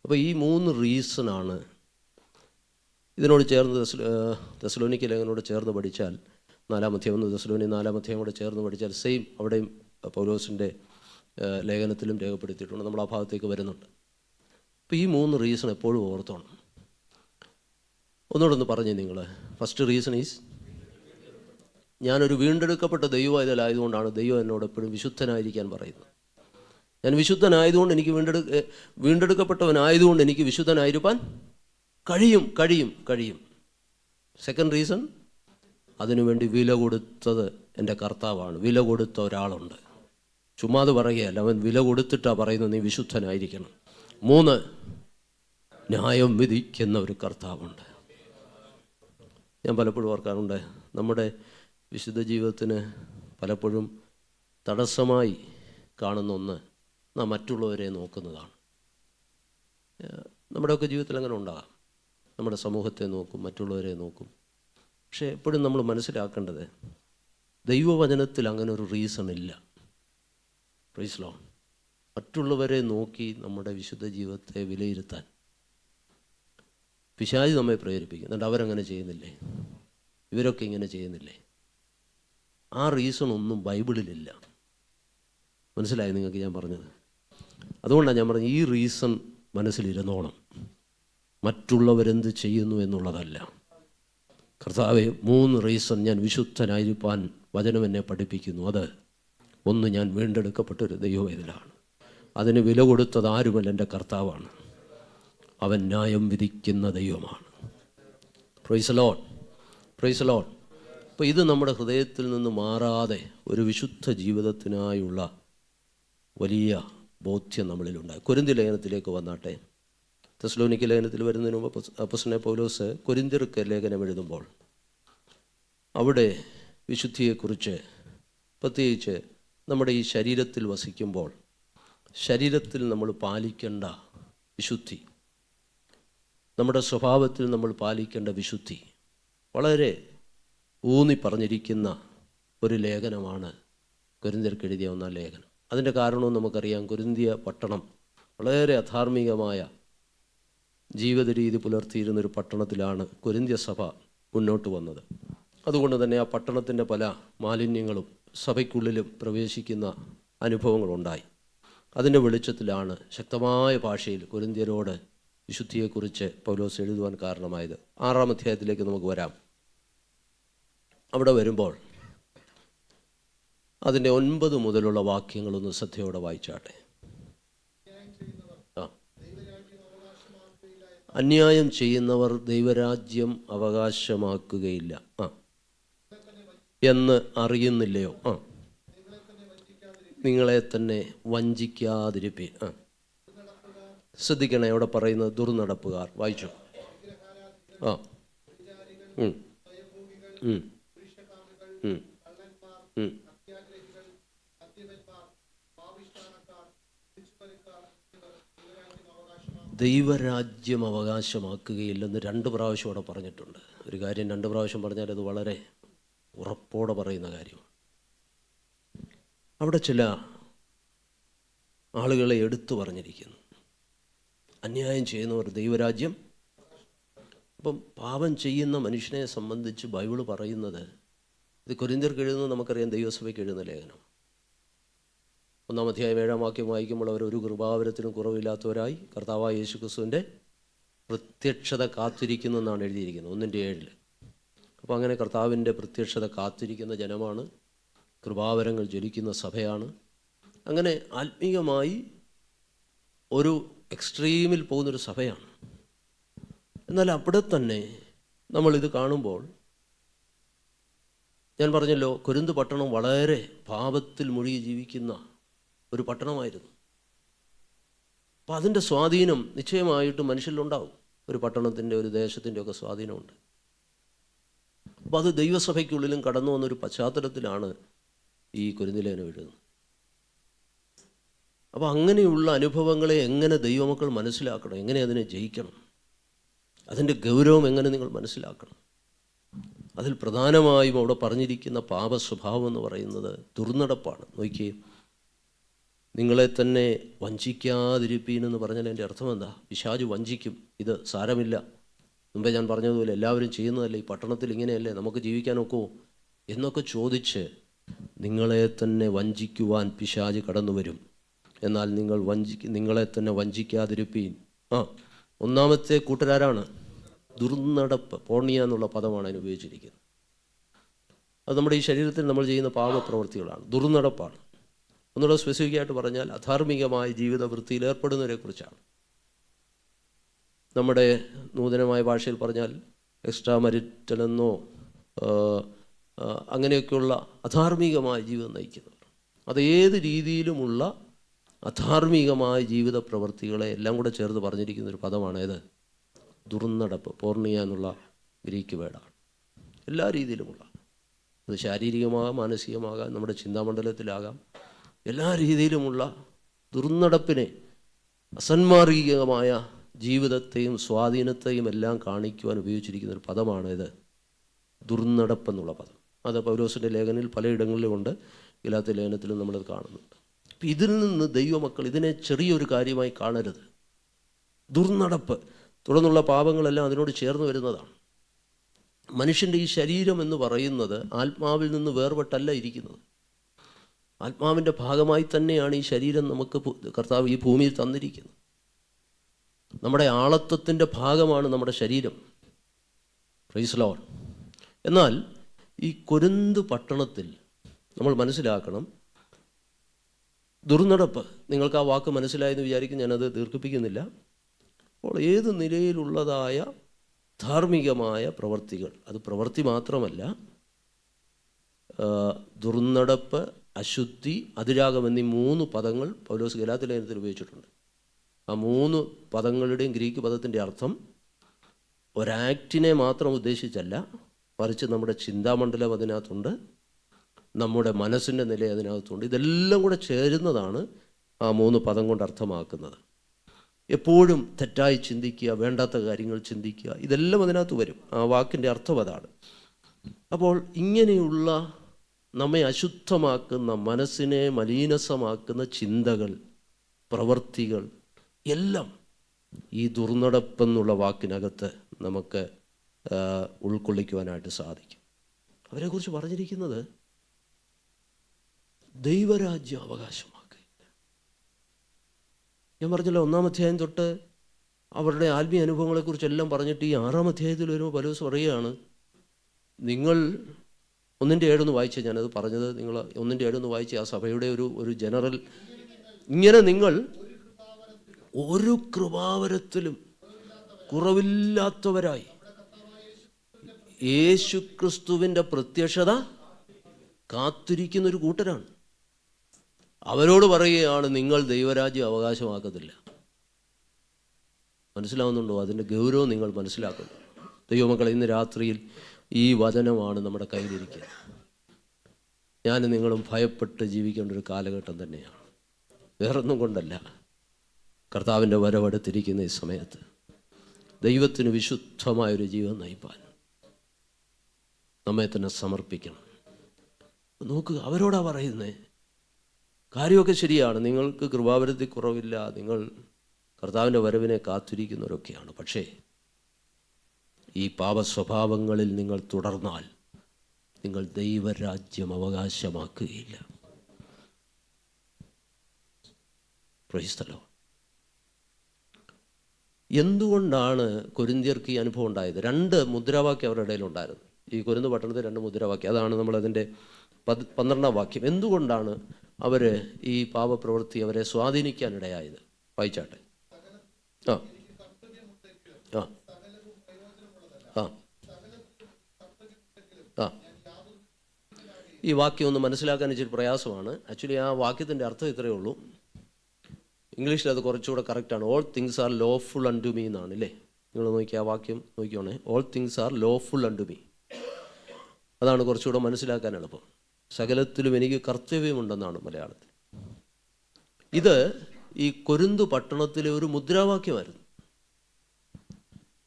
അപ്പോൾ ഈ 3 റീസണാണ് ഇതിനോട് ചേർന്ന് തെസ്സലോനിക്ക ലേഖനോട് ചേർന്ന് പഠിച്ചാൽ, 4-ാം അധ്യായം, തെസ്സലോനി 4-ാം അധ്യായം കൂടെ ചേർന്ന് പഠിച്ചാൽ സെയിം അവിടെയും പൗലോസിൻ്റെ ലേഖനത്തിലും രേഖപ്പെടുത്തിയിട്ടുണ്ട്. നമ്മൾ ആ ഭാഗത്തേക്ക് വരുന്നുണ്ട്. അപ്പോൾ ഈ 3 റീസൺ എപ്പോഴും ഓർത്തോണം. ഒന്നുകൂടെ പറഞ്ഞേ നിങ്ങൾ. ഫസ്റ്റ് റീസൺ ഈസ്, ഞാനൊരു വീണ്ടെടുക്കപ്പെട്ട ദൈവമായതായതുകൊണ്ടാണ് ദൈവം എന്നോട് എപ്പോഴും വിശുദ്ധനായിരിക്കാൻ പറയുന്നത്. ഞാൻ വിശുദ്ധനായതുകൊണ്ട്, എനിക്ക് വീണ്ടെടുക്കപ്പെട്ടവനായതുകൊണ്ട് എനിക്ക് വിശുദ്ധനായിരിക്കാൻ കഴിയും. സെക്കൻഡ് റീസൺ, അതിനുവേണ്ടി വില കൊടുത്തത് എൻ്റെ കർത്താവാണ്. വില കൊടുത്ത ഒരാളുണ്ട്. ചുമ്മാതെ പറയുകയല്ല, അവൻ വില കൊടുത്തിട്ടാണ് പറയുന്നത് നീ വിശുദ്ധനായിരിക്കണം. 3, ന്യായം വിധിക്കുന്ന ഒരു കർത്താവുണ്ട്. ഞാൻ പലപ്പോഴും ഓർക്കാറുണ്ട്, നമ്മുടെ വിശുദ്ധ ജീവിതത്തിന് പലപ്പോഴും തടസ്സമായി കാണുന്ന ഒന്ന്, നാം മറ്റുള്ളവരെ നോക്കുന്നതാണ്. നമ്മുടെയൊക്കെ ജീവിതത്തിൽ അങ്ങനെ ഉണ്ടാകാം. നമ്മുടെ സമൂഹത്തെ നോക്കും, മറ്റുള്ളവരെ നോക്കും. പക്ഷേ എപ്പോഴും നമ്മൾ മനസ്സിലാക്കേണ്ടത്, ദൈവവചനത്തിൽ അങ്ങനെ ഒരു റീസൺ ഇല്ല. Praise lord. മറ്റുള്ളവരെ നോക്കി നമ്മുടെ വിശുദ്ധ ജീവിതത്തെ വിലയിരുത്താൻ പിശാച് നമ്മെ പ്രേരിപ്പിക്കും. എന്നിട്ട് അവരങ്ങനെ ചെയ്യുന്നില്ലേ, ഇവരൊക്കെ ഇങ്ങനെ ചെയ്യുന്നില്ലേ? ആ റീസൺ ഒന്നും ബൈബിളിലില്ല. മനസ്സിലായി നിങ്ങൾക്ക് ഞാൻ പറഞ്ഞത്? അതുകൊണ്ടാണ് ഞാൻ പറഞ്ഞത്, ഈ റീസൺ മനസ്സിലിരുന്നോണം. മറ്റുള്ളവരെന്ത് ചെയ്യുന്നു എന്നുള്ളതല്ല. കർത്താവെ, 3 റീസൺ ഞാൻ വിശുദ്ധനായിരിക്കാൻ വചനം എന്നെ പഠിപ്പിക്കുന്നു. അത് ഒന്ന്, ഞാൻ വീണ്ടെടുക്കപ്പെട്ടൊരു ദൈവവേദലാണ്. അതിന് വില കൊടുത്തത് ആരുമല്ല, എൻ്റെ കർത്താവാണ്. അവൻ ന്യായം വിധിക്കുന്ന ദൈവമാണ്. Price the Lord. Price the Lord. അപ്പോൾ ഇത് നമ്മുടെ ഹൃദയത്തിൽ നിന്ന് മാറാതെ ഒരു വിശുദ്ധ ജീവിതത്തിനായുള്ള വലിയ ബോധ്യം നമ്മളിലുണ്ടായി. കൊരിന്ത്യ ലേഖനത്തിലേക്ക് വന്നാട്ടെ. തെസ്സലോനിക്ക ലേഖനത്തിൽ വരുന്നതിന് മുമ്പ് അപ്പോസ്തലനായ പൗലോസ് കൊരിന്ത്യർക്ക് ലേഖനം എഴുതുമ്പോൾ അവിടെ വിശുദ്ധിയെക്കുറിച്ച്, പ്രത്യേകിച്ച് നമ്മുടെ ഈ ശരീരത്തിൽ വസിക്കുമ്പോൾ ശരീരത്തിൽ നമ്മൾ പാലിക്കേണ്ട വിശുദ്ധി, നമ്മുടെ സ്വഭാവത്തിൽ നമ്മൾ പാലിക്കേണ്ട വിശുദ്ധി വളരെ ഊന്നി പറഞ്ഞിരിക്കുന്ന ഒരു ലേഖനമാണ് കൊരിന്ത്യർക്ക് എഴുതിയ ഒന്നാം ലേഖനം. അതിൻ്റെ കാരണവും നമുക്കറിയാം. കൊരിന്ത്യ പട്ടണം വളരെ അധാർമികമായ ജീവിത രീതി പുലർത്തിയിരുന്നൊരു പട്ടണത്തിലാണ് കൊരിന്ത്യ സഭ മുന്നോട്ട് വന്നത്. അതുകൊണ്ട് തന്നെ ആ പട്ടണത്തിൻ്റെ പല മാലിന്യങ്ങളും സഭയ്ക്കുള്ളിലും പ്രവേശിക്കുന്ന അനുഭവങ്ങളുണ്ടായി. അതിൻ്റെ വെളിച്ചത്തിലാണ് ശക്തമായ ഭാഷയിൽ കൊരിന്ത്യരോട് വിശുദ്ധിയെക്കുറിച്ച് പൗലോസ് എഴുതുവാൻ കാരണമായത്. 6-ാം അധ്യായത്തിലേക്ക് നമുക്ക് വരാം. അവിടെ വരുമ്പോൾ അതിൻ്റെ 9 മുതലുള്ള വാക്യങ്ങളൊന്ന് ശ്രദ്ധയോടെ വായിച്ചാട്ടെ. അന്യായം ചെയ്യുന്നവർ ദൈവരാജ്യം അവകാശമാക്കുകയില്ല എന്ന് അറിയുന്നില്ലയോ? നിങ്ങളെ തന്നെ വഞ്ചിക്കാതിരിപ്പീൻ. ശ്രദ്ധിക്കണേ, അവിടെ പറയുന്നത് ദുർനടപ്പുകാർ. വായിച്ചു. ദൈവരാജ്യം അവകാശമാക്കുകയില്ലെന്ന് 2 പ്രാവശ്യം അവിടെ പറഞ്ഞിട്ടുണ്ട്. ഒരു കാര്യം 2 പ്രാവശ്യം പറഞ്ഞാൽ അത് വളരെ ഉറപ്പോടെ പറയുന്ന കാര്യമാണ്. അവിടെ ചില ആളുകളെ എടുത്തു പറഞ്ഞിരിക്കുന്നു. അന്യായം ചെയ്യുന്നവർ ദൈവരാജ്യം. അപ്പം പാപം ചെയ്യുന്ന മനുഷ്യനെ സംബന്ധിച്ച് ബൈബിൾ പറയുന്നത്, ഇത് കൊരിന്ത്യർക്ക് എഴുതുന്നത് നമുക്കറിയാം, ദൈവസഭയ്ക്ക് എഴുതുന്ന ലേഖനം. 1-ാം അധ്യായം 7-ാം വാക്യം വായിക്കുമ്പോൾ അവർ ഒരു കൃപാവരത്തിനും കുറവില്ലാത്തവരായി കർത്താവായ യേശുക്രിസ്തുവിൻ്റെ പ്രത്യക്ഷത കാത്തിരിക്കുന്നു എന്നാണ് എഴുതിയിരിക്കുന്നത് 1-7. അപ്പോൾ അങ്ങനെ കർത്താവിൻ്റെ പ്രത്യക്ഷത കാത്തിരിക്കുന്ന ജനമാണ്, കൃപാവരങ്ങൾ ജ്വലിക്കുന്ന സഭയാണ്. അങ്ങനെ ആത്മീയമായി ഒരു എക്സ്ട്രീമിൽ പോകുന്നൊരു സഭയാണ്. എന്നാൽ അവിടെ തന്നെ നമ്മളിത് കാണുമ്പോൾ, ഞാൻ പറഞ്ഞല്ലോ, കൊരിന്ത് പട്ടണം വളരെ പാപത്തിൽ മുഴുകി ജീവിക്കുന്ന ഒരു പട്ടണമായിരുന്നു. അപ്പം അതിൻ്റെ സ്വാധീനം നിശ്ചയമായിട്ടും മനുഷ്യരിലുണ്ടാവും. ഒരു പട്ടണത്തിൻ്റെ, ഒരു ദേശത്തിൻ്റെ ഒക്കെ സ്വാധീനമുണ്ട്. അപ്പോൾ അത് ദൈവസഭയ്ക്കുള്ളിലും കടന്നു വന്നൊരു പശ്ചാത്തലത്തിലാണ് ഈ കൊരിന്ത്യ ലേഖനം എഴുതുന്നത്. അപ്പോൾ അങ്ങനെയുള്ള അനുഭവങ്ങളെ എങ്ങനെ ദൈവമക്കൾ മനസ്സിലാക്കണം, എങ്ങനെ അതിനെ ജയിക്കണം, അതിൻ്റെ ഗൗരവം എങ്ങനെ നിങ്ങൾ മനസ്സിലാക്കണം. അതിൽ പ്രധാനമായും അവിടെ പറഞ്ഞിരിക്കുന്ന പാപ സ്വഭാവം എന്ന് പറയുന്നത് ദുർനടപ്പാണ്. നോക്കിയേ, നിങ്ങളെ തന്നെ വഞ്ചിക്കാതിരിപ്പീനെന്ന് പറഞ്ഞാൽ എൻ്റെ അർത്ഥം എന്താ? പിശാച് വഞ്ചിക്കും, ഇത് സാരമില്ല, മുമ്പേ ഞാൻ പറഞ്ഞതുപോലെ എല്ലാവരും ചെയ്യുന്നതല്ലേ, ഈ പട്ടണത്തിൽ ഇങ്ങനെയല്ലേ, നമുക്ക് ജീവിക്കാനൊക്കുമോ എന്നൊക്കെ ചോദിച്ച് നിങ്ങളെ തന്നെ വഞ്ചിക്കുവാൻ പിശാച് കടന്നു വരും. എന്നാൽ നിങ്ങളെ തന്നെ വഞ്ചിക്കാതിരിപ്പീൻ. 1-ാമത്തെ കൂട്ടരാരാണ്? ദുർനടപ്പ്. പോർണിയ എന്നുള്ള പദമാണ് അതിന് ഉപയോഗിച്ചിരിക്കുന്നത്. അത് നമ്മുടെ ഈ ശരീരത്തിൽ നമ്മൾ ചെയ്യുന്ന പാപപ്രവൃത്തികളാണ്, ദുർനടപ്പാണ്. ഒന്നുകൂടെ സ്പെസിഫിക്കായിട്ട് പറഞ്ഞാൽ അധാർമികമായ ജീവിത വൃത്തിയിൽ ഏർപ്പെടുന്നവരെ കുറിച്ചാണ്. നമ്മുടെ നൂതനമായ ഭാഷയിൽ പറഞ്ഞാൽ എക്സ്ട്രാ മരിറ്റലെന്നോ അങ്ങനെയൊക്കെയുള്ള അധാർമികമായ ജീവിതം നയിക്കുന്നവർ. അത് ഏത് രീതിയിലുമുള്ള അധാർമികമായ ജീവിത പ്രവൃത്തികളെ എല്ലാം കൂടെ ചേർത്ത് പറഞ്ഞിരിക്കുന്നൊരു പദമാണ് ഏത്? ദുർനടപ്പ്. പോർണിയ എന്നുള്ള ഗ്രീക്ക് വേർഡാണ്. എല്ലാ രീതിയിലുമുള്ള, അത് ശാരീരികമാകാം, മാനസികമാകാം, നമ്മുടെ ചിന്താമണ്ഡലത്തിലാകാം, എല്ലാ രീതിയിലുമുള്ള ദുർനടപ്പിനെ, അസന്മാർഗികമായ ജീവിതത്തെയും സ്വാധീനത്തെയും എല്ലാം കാണിക്കുവാൻ ഉപയോഗിച്ചിരിക്കുന്ന ഒരു പദമാണ് ഇത്, ദുർനടപ്പെന്നുള്ള പദം. അത് പൗലോസിൻ്റെ ലേഖനത്തിൽ പലയിടങ്ങളിലുമുണ്ട്, ഗലാത്യ ലേഖനത്തിലും നമ്മളത് കാണുന്നുണ്ട്. അപ്പം ഇതിൽ നിന്ന് ദൈവമക്കൾ ഇതിനെ ചെറിയൊരു കാര്യമായി കാണരുത്. ദുർനടപ്പ് തുടർന്നുള്ള പാപങ്ങളെല്ലാം അതിനോട് ചേർന്ന് വരുന്നതാണ്. മനുഷ്യൻ്റെ ഈ ശരീരം എന്ന് പറയുന്നത് ആത്മാവിൽ നിന്ന് വേർപെട്ടല്ല ഇരിക്കുന്നത്. ആത്മാവിൻ്റെ ഭാഗമായി തന്നെയാണ് ഈ ശരീരം നമുക്ക് കർത്താവ് ഈ ഭൂമിയിൽ തന്നിരിക്കുന്നത്. നമ്മുടെ ആളത്വത്തിൻ്റെ ഭാഗമാണ് നമ്മുടെ ശരീരം. Praise lord. എന്നാൽ ഈ കൊരിന്ത് പട്ടണത്തിൽ നമ്മൾ മനസ്സിലാക്കണം, ദുർനടപ്പ്, നിങ്ങൾക്ക് ആ വാക്ക് മനസ്സിലായെന്ന് വിചാരിക്കും, ഞാനത് ദീർഘിപ്പിക്കുന്നില്ല. അപ്പോൾ ഏത് നിലയിലുള്ളതായ ധാർമ്മികമായ പ്രവർത്തികൾ, അത് പ്രവൃത്തി മാത്രമല്ല, ദുർനടപ്പ്, അശുദ്ധി, അതിരാഗം എന്നീ 3 പദങ്ങൾ പൗലോസ് ഗലാത്യ ലേഖനത്തിൽ ഉപയോഗിച്ചിട്ടുണ്ട്. ആ 3 പദങ്ങളുടെയും ഗ്രീക്ക് പദത്തിൻ്റെ അർത്ഥം ഒരാക്റ്റിനെ മാത്രം ഉദ്ദേശിച്ചല്ല, മറിച്ച് നമ്മുടെ ചിന്താമണ്ഡലം അതിനകത്തുണ്ട്, നമ്മുടെ മനസ്സിൻ്റെ നില അതിനകത്തുണ്ട്. ഇതെല്ലാം കൂടെ ചേരുന്നതാണ് ആ 3 പദം കൊണ്ട് അർത്ഥമാക്കുന്നത്. എപ്പോഴും തെറ്റായി ചിന്തിക്കുക, വേണ്ടാത്ത കാര്യങ്ങൾ ചിന്തിക്കുക, ഇതെല്ലാം അതിനകത്ത് വരും. ആ വാക്കിൻ്റെ അർത്ഥം അതാണ്. അപ്പോൾ ഇങ്ങനെയുള്ള നമ്മെ അശുദ്ധമാക്കുന്ന, മനസ്സിനെ മലീനസമാക്കുന്ന ചിന്തകൾ, പ്രവൃത്തികൾ എല്ലാം ഈ ദുർനടപ്പെന്നുള്ള വാക്കിനകത്ത് നമുക്ക് ഉൾക്കൊള്ളിക്കുവാനായിട്ട് സാധിക്കും. അവരെക്കുറിച്ച് പറഞ്ഞിരിക്കുന്നത് ദൈവരാജ്യം അവകാശമാക്കുക. ഞാൻ പറഞ്ഞല്ലോ, 1-ാം അധ്യായം തൊട്ട് അവരുടെ ആത്മീയ അനുഭവങ്ങളെക്കുറിച്ചെല്ലാം പറഞ്ഞിട്ട് ഈ 6-ാം അധ്യായത്തിൽ വരുമ്പോൾ പൗലോസ് പറയുകയാണ്, നിങ്ങൾ 1:7 വായിച്ച ഞാനത് പറഞ്ഞത്, നിങ്ങൾ 1:7 വായിച്ച ആ സഭയുടെ ഒരു ജനറൽ, ഇങ്ങനെ നിങ്ങൾ ഒരു കൃപാവരത്തിലും കുറവില്ലാത്തവരായി യേശുക്രിസ്തുവിൻ്റെ പ്രത്യക്ഷത കാത്തിരിക്കുന്നൊരു കൂട്ടരാണ്. അവരോട് പറയുകയാണ്, നിങ്ങൾ ദൈവരാജ്യം അവകാശമാക്കത്തില്ല. മനസ്സിലാവുന്നുണ്ടോ? അതിൻ്റെ ഗൗരവം നിങ്ങൾ മനസ്സിലാക്കുന്നു. ദൈവമക്കളെ, ഇന്ന് രാത്രിയിൽ ഈ വചനമാണ് നമ്മുടെ കയ്യിലിരിക്കുന്നത്. ഞാനും നിങ്ങളും ഭയപ്പെട്ട് ജീവിക്കേണ്ട ഒരു കാലഘട്ടം തന്നെയാണ്. വേറൊന്നും കൊണ്ടല്ല, കർത്താവിൻ്റെ വരവടുത്തിരിക്കുന്ന ഈ സമയത്ത് ദൈവത്തിന് വിശുദ്ധമായൊരു ജീവൻ നയിപ്പാൻ നമ്മെ തന്നെ സമർപ്പിക്കണം. നോക്കുക, അവരോടാ പറയുന്നത്. കാര്യമൊക്കെ ശരിയാണ്, നിങ്ങൾക്ക് കൃപാവരത്തിൽ കുറവില്ല, നിങ്ങൾ കർത്താവിൻ്റെ വരവിനെ കാത്തിരിക്കുന്നവരൊക്കെയാണ്. പക്ഷേ ഈ പാപസ്വഭാവങ്ങളിൽ നിങ്ങൾ തുടർന്നാൽ നിങ്ങൾ ദൈവരാജ്യം അവകാശമാക്കുകയില്ല. Price the Lord. എന്തുകൊണ്ടാണ് കൊരിന്ത്യർക്ക് ഈ അനുഭവം ഉണ്ടായത്? 2 മുദ്രാവാക്യം അവരുടെ ഇടയിലുണ്ടായിരുന്നു. ഈ കൊരിന്ത് പട്ടണത്തിൽ 2 മുദ്രാവാക്യം. അതാണ് നമ്മളതിൻ്റെ 12-ാം വാക്യം. എന്തുകൊണ്ടാണ് അവർ ഈ പാപപ്രവൃത്തി അവരെ സ്വാധീനിക്കാനിടയായത്? വായിച്ചാട്ടെ. ആ ആ ആ ആ ഈ വാക്യം ഒന്ന് മനസ്സിലാക്കാൻ ഇച്ചിരി പ്രയാസമാണ്. ആക്ച്വലി ആ വാക്യത്തിൻ്റെ അർത്ഥം ഇത്രയേ ഉള്ളൂ. ഇംഗ്ലീഷിൽ അത് കുറച്ചുകൂടെ കറക്റ്റാണ്. All things are lawful unto me എന്നാണ്, ഇല്ലേ? നിങ്ങൾ നോക്കിയാൽ ആ വാക്യം നോക്കിയോണേ. All things are lawful unto me. അതാണ് കുറച്ചുകൂടെ മനസ്സിലാക്കാൻ എളുപ്പം. സകലത്തിലും എനിക്ക് കർത്തവ്യമുണ്ടെന്നാണ് മലയാളത്തിൽ. ഇത് ഈ കൊരിന്ത് പട്ടണത്തിലെ ഒരു മുദ്രാവാക്യമായിരുന്നു.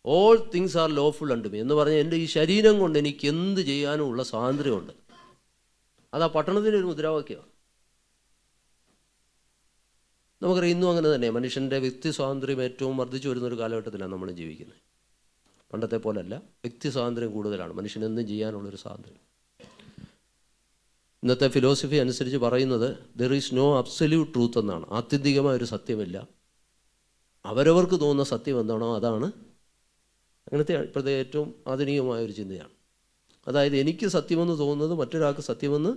All things are lawful unto me എന്ന് പറഞ്ഞാൽ എൻ്റെ ഈ ശരീരം കൊണ്ട് എനിക്ക് എന്ത് ചെയ്യാനുമുള്ള സ്വാതന്ത്ര്യമുണ്ട്. അത് ആ പട്ടണത്തിൻ്റെ ഒരു മുദ്രാവാക്യമാണ്. നമുക്കറിയാം, ഇന്നും അങ്ങനെ തന്നെ മനുഷ്യൻ്റെ വ്യക്തി സ്വാതന്ത്ര്യം ഏറ്റവും വർദ്ധിച്ചു വരുന്നൊരു കാലഘട്ടത്തിലാണ് നമ്മൾ ജീവിക്കുന്നത്. പണ്ടത്തെ പോലല്ല, വ്യക്തി സ്വാതന്ത്ര്യം കൂടുതലാണ്, മനുഷ്യന് എന്തും ചെയ്യാനുള്ളൊരു സ്വാതന്ത്ര്യം. ഇന്നത്തെ ഫിലോസഫി അനുസരിച്ച് പറയുന്നത് there is no absolute truth എന്നാണ്. ആത്യന്തികമായൊരു സത്യമില്ല. അവരവർക്ക് തോന്നുന്ന സത്യം എന്താണോ അതാണ്. അങ്ങനത്തെ ഇപ്പോഴത്തെ ഏറ്റവും ആധുനികമായൊരു ചിന്തയാണ്. അതായത് എനിക്ക് സത്യമെന്ന് തോന്നുന്നത് മറ്റൊരാൾക്ക് സത്യമെന്ന്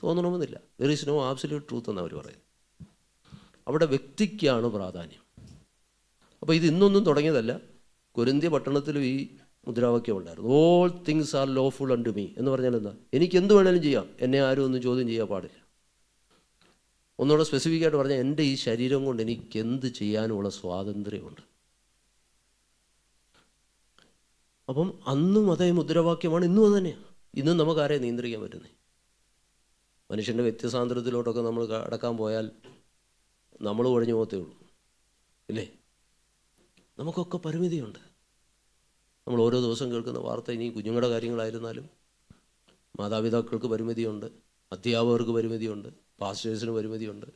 തോന്നണമെന്നില്ല. There is no absolute truth എന്നാണ് അവർ പറയുന്നത്. അവിടെ വ്യക്തിക്കാണ് പ്രാധാന്യം. അപ്പോൾ ഇത് ഇന്നൊന്നും തുടങ്ങിയതല്ല. കൊരിന്ത്യ പട്ടണത്തിലും ഈ മുദ്രാവാക്യം ഉണ്ടായിരുന്നു. All things are lawful unto me എന്ന് പറഞ്ഞാൽ എന്താ? എനിക്ക് എന്ത് വേണേലും ചെയ്യാം, എന്നെ ആരും ഒന്നും ചോദ്യം ചെയ്യാൻ പാടില്ല. ഒന്നുകൂടെ സ്പെസിഫിക്കായിട്ട് പറഞ്ഞാൽ എൻ്റെ ഈ ശരീരം കൊണ്ട് എനിക്ക് എന്ത് ചെയ്യാനുമുള്ള സ്വാതന്ത്ര്യമുണ്ട്. അപ്പം അന്നും അതേ മുദ്രാവാക്യമാണ്, ഇന്നും അത് തന്നെയാണ്. ഇന്നും നമുക്കാരെയും നിയന്ത്രിക്കാൻ പറ്റുന്നേ. മനുഷ്യൻ്റെ വ്യക്തിസ്വാതന്ത്ര്യത്തിലോട്ടൊക്കെ നമ്മൾ കടക്കാൻ പോയാൽ നമ്മൾ ഒഴിഞ്ഞു പോകത്തേ ഉള്ളൂ, ഇല്ലേ? നമുക്കൊക്കെ പരിമിതിയുണ്ട്. നമ്മൾ ഓരോ ദിവസം കേൾക്കുന്ന വാർത്ത, ഇനി കുഞ്ഞുങ്ങളുടെ കാര്യങ്ങളായിരുന്നാലും മാതാപിതാക്കൾക്ക് പരിമിതിയുണ്ട്, അധ്യാപകർക്ക് പരിമിതിയുണ്ട്, പാസ്റ്റേഴ്സിന് പരിമിതിയുണ്ട്.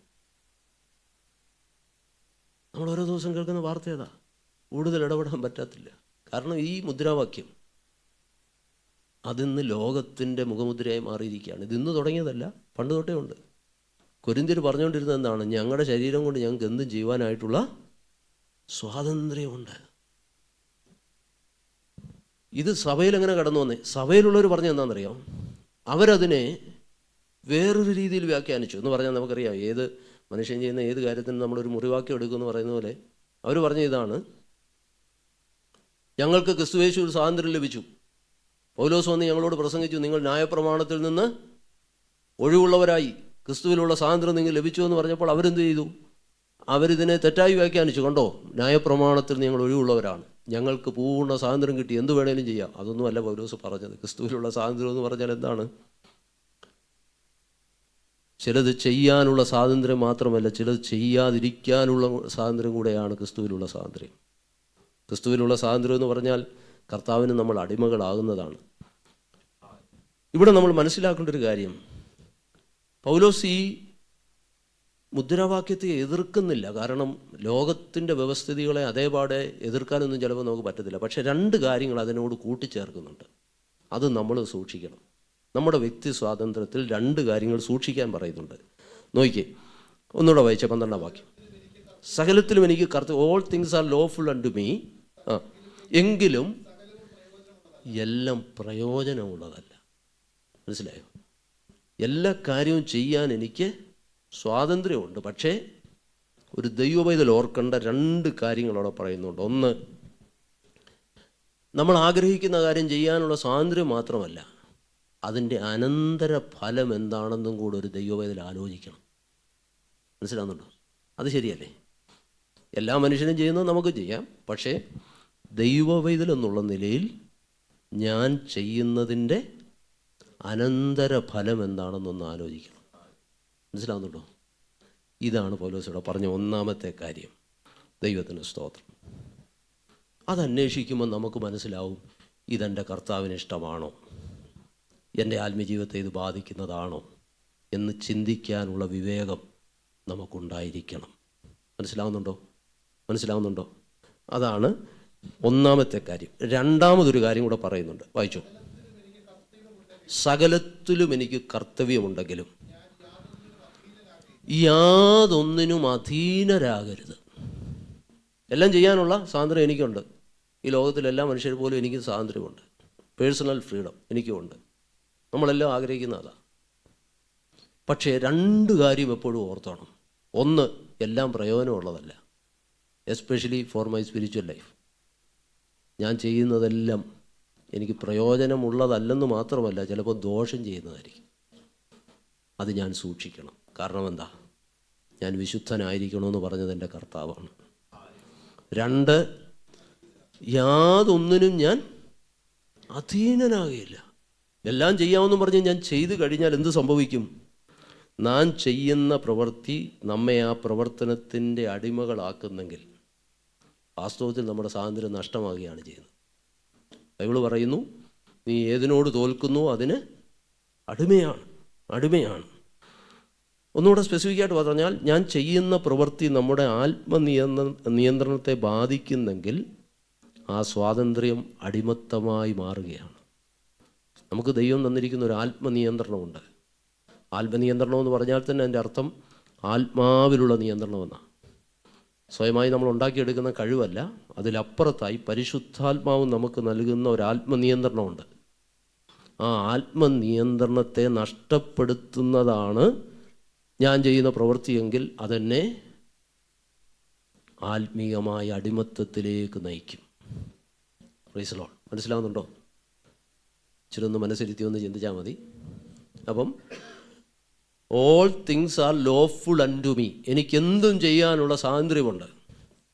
നമ്മൾ ഓരോ ദിവസം കേൾക്കുന്ന വാർത്ത ഏതാ? കൂടുതൽ ഇടപെടാൻ പറ്റത്തില്ല. കാരണം ഈ മുദ്രാവാക്യം അതിന്ന് ലോകത്തിൻ്റെ മുഖമുദ്രയായി മാറിയിരിക്കുകയാണ്. ഇതിന്ന് തുടങ്ങിയതല്ല, പണ്ട് തൊട്ടേ ഉണ്ട്. കൊരിന്ത്യർ പറഞ്ഞുകൊണ്ടിരുന്നത് എന്താണ്? ഞങ്ങളുടെ ശരീരം കൊണ്ട് ഞങ്ങൾക്ക് എന്തും ചെയ്യുവാനായിട്ടുള്ള സ്വാതന്ത്ര്യമുണ്ട്. ഇത് സഭയിൽ എങ്ങനെ കടന്നു വന്നേ? സഭയിലുള്ളവർ പറഞ്ഞത് എന്താണെന്നറിയാം? അവരതിനെ വേറൊരു രീതിയിൽ വ്യാഖ്യാനിച്ചു എന്ന് പറഞ്ഞാൽ നമുക്കറിയാം, ഏത് മനുഷ്യൻ ചെയ്യുന്ന ഏത് കാര്യത്തിനും നമ്മളൊരു മുറിവാക്യം എടുക്കുമെന്ന് പറയുന്ന പോലെ അവർ പറഞ്ഞ ഇതാണ്: ഞങ്ങൾക്ക് ക്രിസ്തുയേശുവിൽ സ്വാതന്ത്ര്യം ലഭിച്ചു. പൗലോസ് വന്ന് ഞങ്ങളോട് പ്രസംഗിച്ചു, നിങ്ങൾ ന്യായപ്രമാണത്തിൽ നിന്ന് ഒഴിവുള്ളവരായി, ക്രിസ്തുവിലുള്ള സ്വാതന്ത്ര്യം നിങ്ങൾ ലഭിച്ചു എന്ന് പറഞ്ഞപ്പോൾ അവരെന്ത് ചെയ്തു? അവരിതിനെ തെറ്റായി വ്യാഖ്യാനിച്ചു. കണ്ടോ, ന്യായപ്രമാണത്തിൽ നിങ്ങൾ ഒഴിവുള്ളവരാണ്, ഞങ്ങൾക്ക് പൂർണ്ണ സ്വാതന്ത്ര്യം കിട്ടി, എന്ത് വേണേലും ചെയ്യാം. അതൊന്നുമല്ല പൗലോസ് പറഞ്ഞത്. ക്രിസ്തുവിലുള്ള സ്വാതന്ത്ര്യം എന്ന് പറഞ്ഞാൽ എന്താണ്? ചിലത് ചെയ്യാനുള്ള സ്വാതന്ത്ര്യം മാത്രമല്ല, ചിലത് ചെയ്യാതിരിക്കാനുള്ള സ്വാതന്ത്ര്യം കൂടെയാണ് ക്രിസ്തുവിലുള്ള സ്വാതന്ത്ര്യം. ക്രിസ്തുവിലുള്ള സ്വാതന്ത്ര്യം എന്ന് പറഞ്ഞാൽ കർത്താവിന് നമ്മൾ അടിമകളാകുന്നതാണ്. ഇവിടെ നമ്മൾ മനസ്സിലാക്കേണ്ട ഒരു കാര്യം, പൗലോസ് ഈ മുദ്രാവാക്യത്തെ എതിർക്കുന്നില്ല. കാരണം ലോകത്തിൻ്റെ വ്യവസ്ഥിതികളെ അതേപാടെ എതിർക്കാനൊന്നും ചിലപ്പോൾ നമുക്ക് പറ്റത്തില്ല. പക്ഷേ രണ്ട് കാര്യങ്ങൾ അതിനോട് കൂട്ടിച്ചേർക്കുന്നുണ്ട്. അത് നമ്മൾ സൂക്ഷിക്കണം. നമ്മുടെ വ്യക്തി സ്വാതന്ത്ര്യത്തിൽ രണ്ട് കാര്യങ്ങൾ സൂക്ഷിക്കാൻ പറയുന്നുണ്ട്. നോക്കിക്കേ, ഒന്നുകൂടെ വായിച്ച 12-ാം വാക്യം. സകലത്തിലും എനിക്ക് all things are lawful unto me, എങ്കിലും എല്ലാം പ്രയോജനമുള്ളതല്ല. മനസ്സിലായോ? എല്ലാ കാര്യവും ചെയ്യാൻ എനിക്ക് സ്വാതന്ത്ര്യമുണ്ട്. പക്ഷേ ഒരു ദൈവപൈതൽ ഓർക്കേണ്ട രണ്ട് കാര്യങ്ങൾ അവിടെ പറയുന്നുണ്ട്. ഒന്ന്, നമ്മൾ ആഗ്രഹിക്കുന്ന കാര്യം ചെയ്യാനുള്ള സ്വാതന്ത്ര്യം മാത്രമല്ല, അതിൻ്റെ അനന്തര ഫലം എന്താണെന്നും കൂടെ ഒരു ദൈവപൈതൽ ആലോചിക്കണം. മനസ്സിലാകുന്നുണ്ടോ? അത് ശരിയല്ലേ? എല്ലാ മനുഷ്യനും ചെയ്യുന്നത് നമുക്ക് ചെയ്യാം. പക്ഷേ ദൈവപൈതൽ എന്നുള്ള നിലയിൽ ഞാൻ ചെയ്യുന്നതിൻ്റെ അനന്തര ഫലം എന്താണെന്നൊന്ന് ആലോചിക്കണം. മനസ്സിലാവുന്നുണ്ടോ? ഇതാണ് പൗലോസിവിടെ പറഞ്ഞ ഒന്നാമത്തെ കാര്യം. ദൈവത്തിന് സ്തോത്രം. അതന്വേഷിക്കുമ്പോൾ നമുക്ക് മനസ്സിലാവും, ഇതെൻ്റെ കർത്താവിന് ഇഷ്ടമാണോ, എൻ്റെ ആത്മജീവിതത്തെ ഇത് ബാധിക്കുന്നതാണോ എന്ന് ചിന്തിക്കാനുള്ള വിവേകം നമുക്കുണ്ടായിരിക്കണം. മനസ്സിലാവുന്നുണ്ടോ? അതാണ് ഒന്നാമത്തെ കാര്യം. രണ്ടാമതൊരു കാര്യം കൂടെ പറയുന്നുണ്ട്, വായിച്ചോ. സകലത്തിലും എനിക്ക് കർത്തവ്യമുണ്ടെങ്കിലും യാതൊന്നിനും അധീനരാകരുത്. എല്ലാം ചെയ്യാനുള്ള സ്വാതന്ത്ര്യം എനിക്കുണ്ട്. ഈ ലോകത്തിലെ എല്ലാ മനുഷ്യർ പോലും എനിക്ക് സ്വാതന്ത്ര്യമുണ്ട്. പേഴ്സണൽ ഫ്രീഡം എനിക്കുമുണ്ട്. നമ്മളെല്ലാം ആഗ്രഹിക്കുന്ന അതാണ്. പക്ഷേ രണ്ട് കാര്യം എപ്പോഴും ഓർത്തോണം. ഒന്ന്, എല്ലാം പ്രയോജനമുള്ളതല്ല. Especially for my spiritual life. ഞാൻ ചെയ്യുന്നതെല്ലാം എനിക്ക് പ്രയോജനമുള്ളതല്ലെന്ന് മാത്രമല്ല, ചിലപ്പോൾ ദോഷം ചെയ്യുന്നതായിരിക്കും. അത് ഞാൻ സൂക്ഷിക്കണം. കാരണം എന്താ? ഞാൻ വിശുദ്ധനായിരിക്കണമെന്ന് പറഞ്ഞത് എൻ്റെ കർത്താവാണ്. രണ്ട്, യാതൊന്നിനും ഞാൻ അധീനനാകുകയില്ല. എല്ലാം ചെയ്യാമെന്ന് പറഞ്ഞ് ഞാൻ ചെയ്തു കഴിഞ്ഞാൽ എന്ത് സംഭവിക്കും? നാം ചെയ്യുന്ന പ്രവൃത്തി നമ്മെ ആ പ്രവർത്തനത്തിൻ്റെ അടിമകളാക്കുന്നെങ്കിൽ വാസ്തവത്തിൽ നമ്മുടെ സ്വാതന്ത്ര്യം നഷ്ടമാകുകയാണ് ചെയ്യുന്നത്. ബൈബിൾ പറയുന്നു, നീ ഏതിനോട് തോൽക്കുന്നു അതിന് അടിമയാണ്. ഒന്നുകൂടെ സ്പെസിഫിക്കായിട്ട് പറഞ്ഞാൽ, ഞാൻ ചെയ്യുന്ന പ്രവൃത്തി നമ്മുടെ നിയന്ത്രണത്തെ ബാധിക്കുന്നെങ്കിൽ ആ സ്വാതന്ത്ര്യം അടിമത്തമായി മാറുകയാണ്. നമുക്ക് ദൈവം തന്നിരിക്കുന്ന ഒരു ആത്മനിയന്ത്രണമുണ്ട്. ആത്മനിയന്ത്രണം എന്ന് പറഞ്ഞാൽ തന്നെ അതിൻ്റെ അർത്ഥം ആത്മാവിലുള്ള നിയന്ത്രണമെന്നാണ്. സ്വയമായി നമ്മൾ ഉണ്ടാക്കിയെടുക്കുന്ന കഴിവല്ല, അതിലപ്പുറത്തായി പരിശുദ്ധാത്മാവ് നമുക്ക് നൽകുന്ന ഒരു ആത്മനിയന്ത്രണമുണ്ട്. ആ ആത്മനിയന്ത്രണത്തെ നഷ്ടപ്പെടുത്തുന്നതാണ് ഞാൻ ചെയ്യുന്ന പ്രവൃത്തിയെങ്കിൽ അതെന്നെ ആത്മീയമായ അടിമത്തത്തിലേക്ക് നയിക്കും. Praise the Lord. മനസ്സിലാവുന്നുണ്ടോ? ഇച്ചിരി ഒന്ന് മനസ്സിരുത്തി ഒന്ന് ചിന്തിച്ചാൽ മതി. അപ്പം all things are lawful unto me, എനിക്കെന്തും ചെയ്യാനുള്ള സ്വാതന്ത്ര്യമുണ്ട്.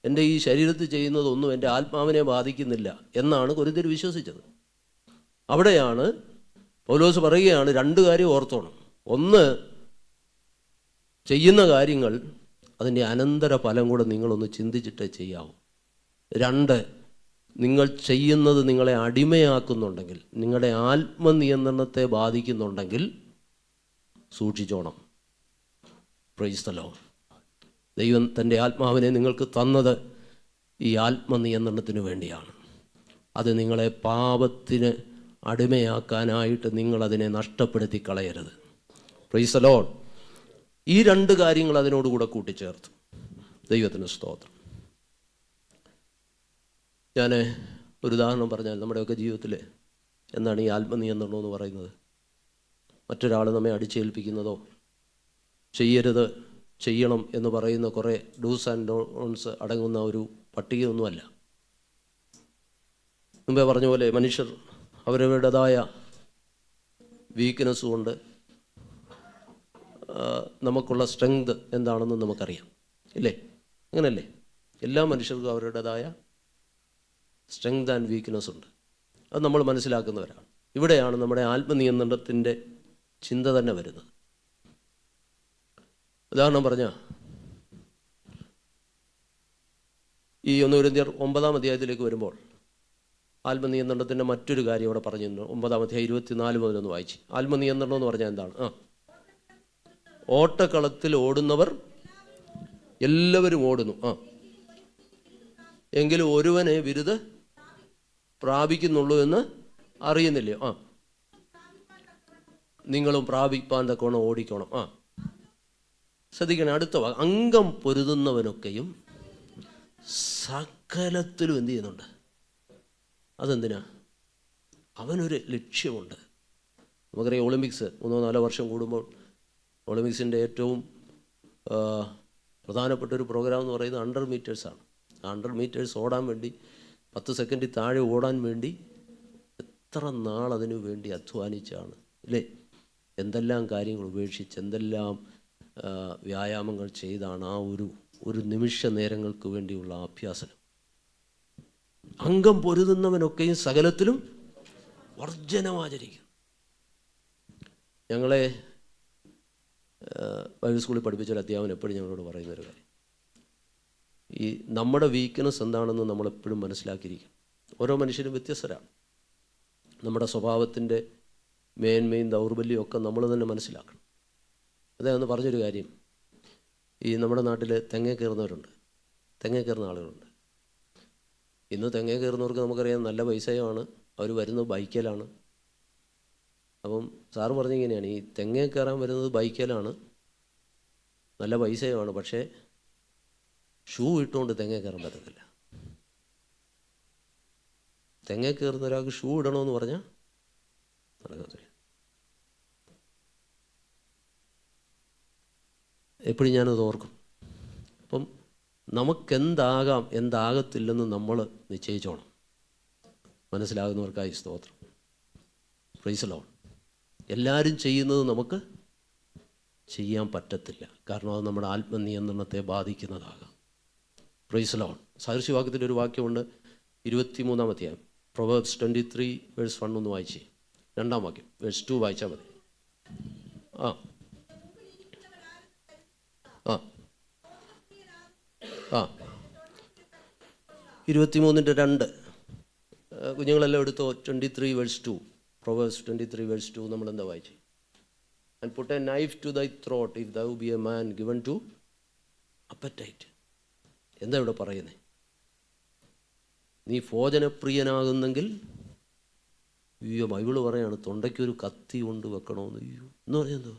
എൻ്റെ ഈ ശരീരത്തിൽ ചെയ്യുന്നതൊന്നും എൻ്റെ ആത്മാവിനെ ബാധിക്കുന്നില്ല എന്നാണ് കൊരിന്ത്യർ വിശ്വസിച്ചത്. അവിടെയാണ് പൗലോസ് പറയുകയാണ്, രണ്ട് കാര്യം ഓർത്തോണം. ഒന്ന്, ചെയ്യുന്ന കാര്യങ്ങൾ അതിൻ്റെ അനന്തര ഫലം കൂടെ നിങ്ങളൊന്ന് ചിന്തിച്ചിട്ടേ ചെയ്യാവൂ. രണ്ട്, നിങ്ങൾ ചെയ്യുന്നത് നിങ്ങളെ അടിമയാക്കുന്നുണ്ടെങ്കിൽ, നിങ്ങളുടെ ആത്മനിയന്ത്രണത്തെ ബാധിക്കുന്നുണ്ടെങ്കിൽ സൂക്ഷിച്ചോണം. Praise the Lord. ദൈവം തൻ്റെ ആത്മാവിനെ നിങ്ങൾക്ക് തന്നത് ഈ ആത്മനിയന്ത്രണത്തിന് വേണ്ടിയാണ്. അത് നിങ്ങളെ പാപത്തിന് അടിമയാക്കാനായിട്ട് നിങ്ങളതിനെ നഷ്ടപ്പെടുത്തി കളയരുത്. Price the Lord. ഈ രണ്ട് കാര്യങ്ങൾ അതിനോടുകൂടെ കൂട്ടിച്ചേർത്തു. ദൈവത്തിന് സ്തോത്രം. ഞാൻ ഒരു ഉദാഹരണം പറഞ്ഞാൽ, നമ്മുടെയൊക്കെ ജീവിതത്തിൽ എന്താണ് ഈ ആത്മനിയന്ത്രണം എന്ന് പറയുന്നത്? മറ്റൊരാൾ നമ്മെ അടിച്ചേൽപ്പിക്കുന്നതോ ചെയ്യരുത് ചെയ്യണം എന്ന് പറയുന്ന കുറേ ഡൂസ് ആൻഡ് ഡോൺസ് അടങ്ങുന്ന ഒരു പട്ടികയൊന്നുമല്ല. മുമ്പേ പറഞ്ഞ പോലെ മനുഷ്യർ അവരവരുടേതായ വീക്ക്നെസ് കൊണ്ട് നമുക്കുള്ള സ്ട്രെങ്ത് എന്താണെന്ന് നമുക്കറിയാം, ഇല്ലേ? അങ്ങനല്ലേ? എല്ലാ മനുഷ്യർക്കും അവരുടേതായ സ്ട്രെങ്ത് ആൻഡ് വീക്ക്നെസ് ഉണ്ട്. അത് നമ്മൾ മനസ്സിലാക്കുന്നവരാണ്. ഇവിടെയാണ് നമ്മുടെ ആത്മനിയന്ത്രണത്തിൻ്റെ ചിന്ത തന്നെ വരുന്നത്. ഉദാഹരണം പറഞ്ഞാൽ ഈ 1 കൊരിന്ത്യർ 9-ാം അധ്യായത്തിലേക്ക് വരുമ്പോൾ ആത്മനിയന്ത്രണത്തിൻ്റെ മറ്റൊരു കാര്യം അവിടെ പറഞ്ഞിരുന്നു. 9-ാം അധ്യായം 24 മുതലൊന്ന് വായിച്ച്. ആത്മനിയന്ത്രണം എന്ന് പറഞ്ഞാൽ എന്താണ്? ഓട്ടക്കളത്തിൽ ഓടുന്നവർ എല്ലാവരും ഓടുന്നു, എങ്കിലും ഒരുവനെ ബിരുദ പ്രാപിക്കുന്നുള്ളൂ എന്ന് അറിയുന്നില്ലയോ? നിങ്ങളും പ്രാപിപ്പാൻ തക്കോണം ഓടിക്കണം. ശ്രദ്ധിക്കണം, അടുത്ത അംഗം പൊരുതുന്നവനൊക്കെയും സകലത്തിലും എന്ത് ചെയ്യുന്നുണ്ട്? അതെന്തിനാ? അവനൊരു ലക്ഷ്യമുണ്ട്. നമുക്കറിയാം, ഒളിമ്പിക്സ് 3-4 വർഷം കൂടുമ്പോൾ ഒളിമ്പിക്സിൻ്റെ ഏറ്റവും പ്രധാനപ്പെട്ടൊരു പ്രോഗ്രാം എന്ന് പറയുന്നത് 100 മീറ്റേഴ്സാണ്. 100 മീറ്റേഴ്സ് ഓടാൻ വേണ്ടി 10 സെക്കൻഡിൽ താഴെ ഓടാൻ വേണ്ടി എത്ര നാളതിനു വേണ്ടി അധ്വാനിച്ചാണ് അല്ലേ? എന്തെല്ലാം കാര്യങ്ങൾ ഉപേക്ഷിച്ച് എന്തെല്ലാം വ്യായാമങ്ങൾ ചെയ്താണ് ആ ഒരു നിമിഷ നേരങ്ങൾക്ക് വേണ്ടിയുള്ള അഭ്യാസനം. അംഗം പൊരുതുന്നവനൊക്കെയും സകലത്തിലും വർജനമാചരിക്കും. ഞങ്ങളെ ബൈബിൾ സ്കൂളിൽ പഠിപ്പിച്ചൊരു അധ്യാപകൻ എപ്പോഴും ഞങ്ങളോട് പറയുന്നൊരു കാര്യം, ഈ നമ്മുടെ വീക്ക്നെസ് എന്താണെന്ന് നമ്മളെപ്പോഴും മനസ്സിലാക്കിയിരിക്കും. ഓരോ മനുഷ്യരും വ്യത്യസ്തരാണ്. നമ്മുടെ സ്വഭാവത്തിൻ്റെ മേന്മയും ദൗർബല്യവും ഒക്കെ നമ്മൾ തന്നെ മനസ്സിലാക്കണം. അദ്ദേഹം പറഞ്ഞൊരു കാര്യം, ഈ നമ്മുടെ നാട്ടിൽ തെങ്ങേ കയറുന്നവരുണ്ട്, തെങ്ങേ കയറുന്ന ആളുകളുണ്ട്. ഇന്ന് തെങ്ങേ കയറുന്നവർക്ക് നമുക്കറിയാം നല്ല പൈസയുമാണ്, അവർ വരുന്നത് ബൈക്കിലാണ്. അപ്പം സാറ് പറഞ്ഞിങ്ങനെയാണ്, ഈ തെങ്ങേ കയറാൻ വരുന്നത് ബൈക്കിലാണ്, നല്ല പൈസയുമാണ്, പക്ഷേ ഷൂ ഇട്ടുകൊണ്ട് തെങ്ങേ കയറാൻ പറ്റത്തില്ല. തെങ്ങേ കയറുന്ന ഒരാൾക്ക് ഷൂ ഇടണമെന്ന് പറഞ്ഞാൽ നടക്കത്തില്ല. എപ്പോഴും ഞാനത് ഓർക്കും. അപ്പം നമുക്കെന്താകാം എന്താകത്തില്ലെന്ന് നമ്മൾ നിശ്ചയിച്ചോണം. മനസ്സിലാകുന്നവർക്കായി സ്തോത്രം. Praise the Lord. എല്ലാവരും ചെയ്യുന്നത് നമുക്ക് ചെയ്യാൻ പറ്റത്തില്ല, കാരണം അത് നമ്മുടെ ആത്മനിയന്ത്രണത്തെ ബാധിക്കുന്നതാകാം. Praise the Lord. സാദൃശ്യവാക്യത്തിൻ്റെ ഒരു വാക്യമുണ്ട്, 23-ാം അധ്യായം പ്രൊവേർബ്സ് 23:1 ഒന്ന് വായിച്ചേ. 2-ാം വാക്യം വേഴ്സ് 2 വായിച്ചാൽ മതി. 23:2 കുഞ്ഞുങ്ങളെല്ലാം എടുത്തോ. 23:2 പ്രൊവേഴ്സ് 23:2 നമ്മളെന്താ വായിച്ചേ? And put a knife to thy throat if thou be a man given to appetite. എന്താ ഇവിടെ പറയുന്നത്? നീ ഭോജനപ്രിയനാകുന്നെങ്കിൽ, ബൈബിള് പറയാണ് തൊണ്ടയ്ക്കൊരു കത്തി കൊണ്ട് വെക്കണമെന്ന്. എന്ന് പറഞ്ഞാൽ എന്തോ?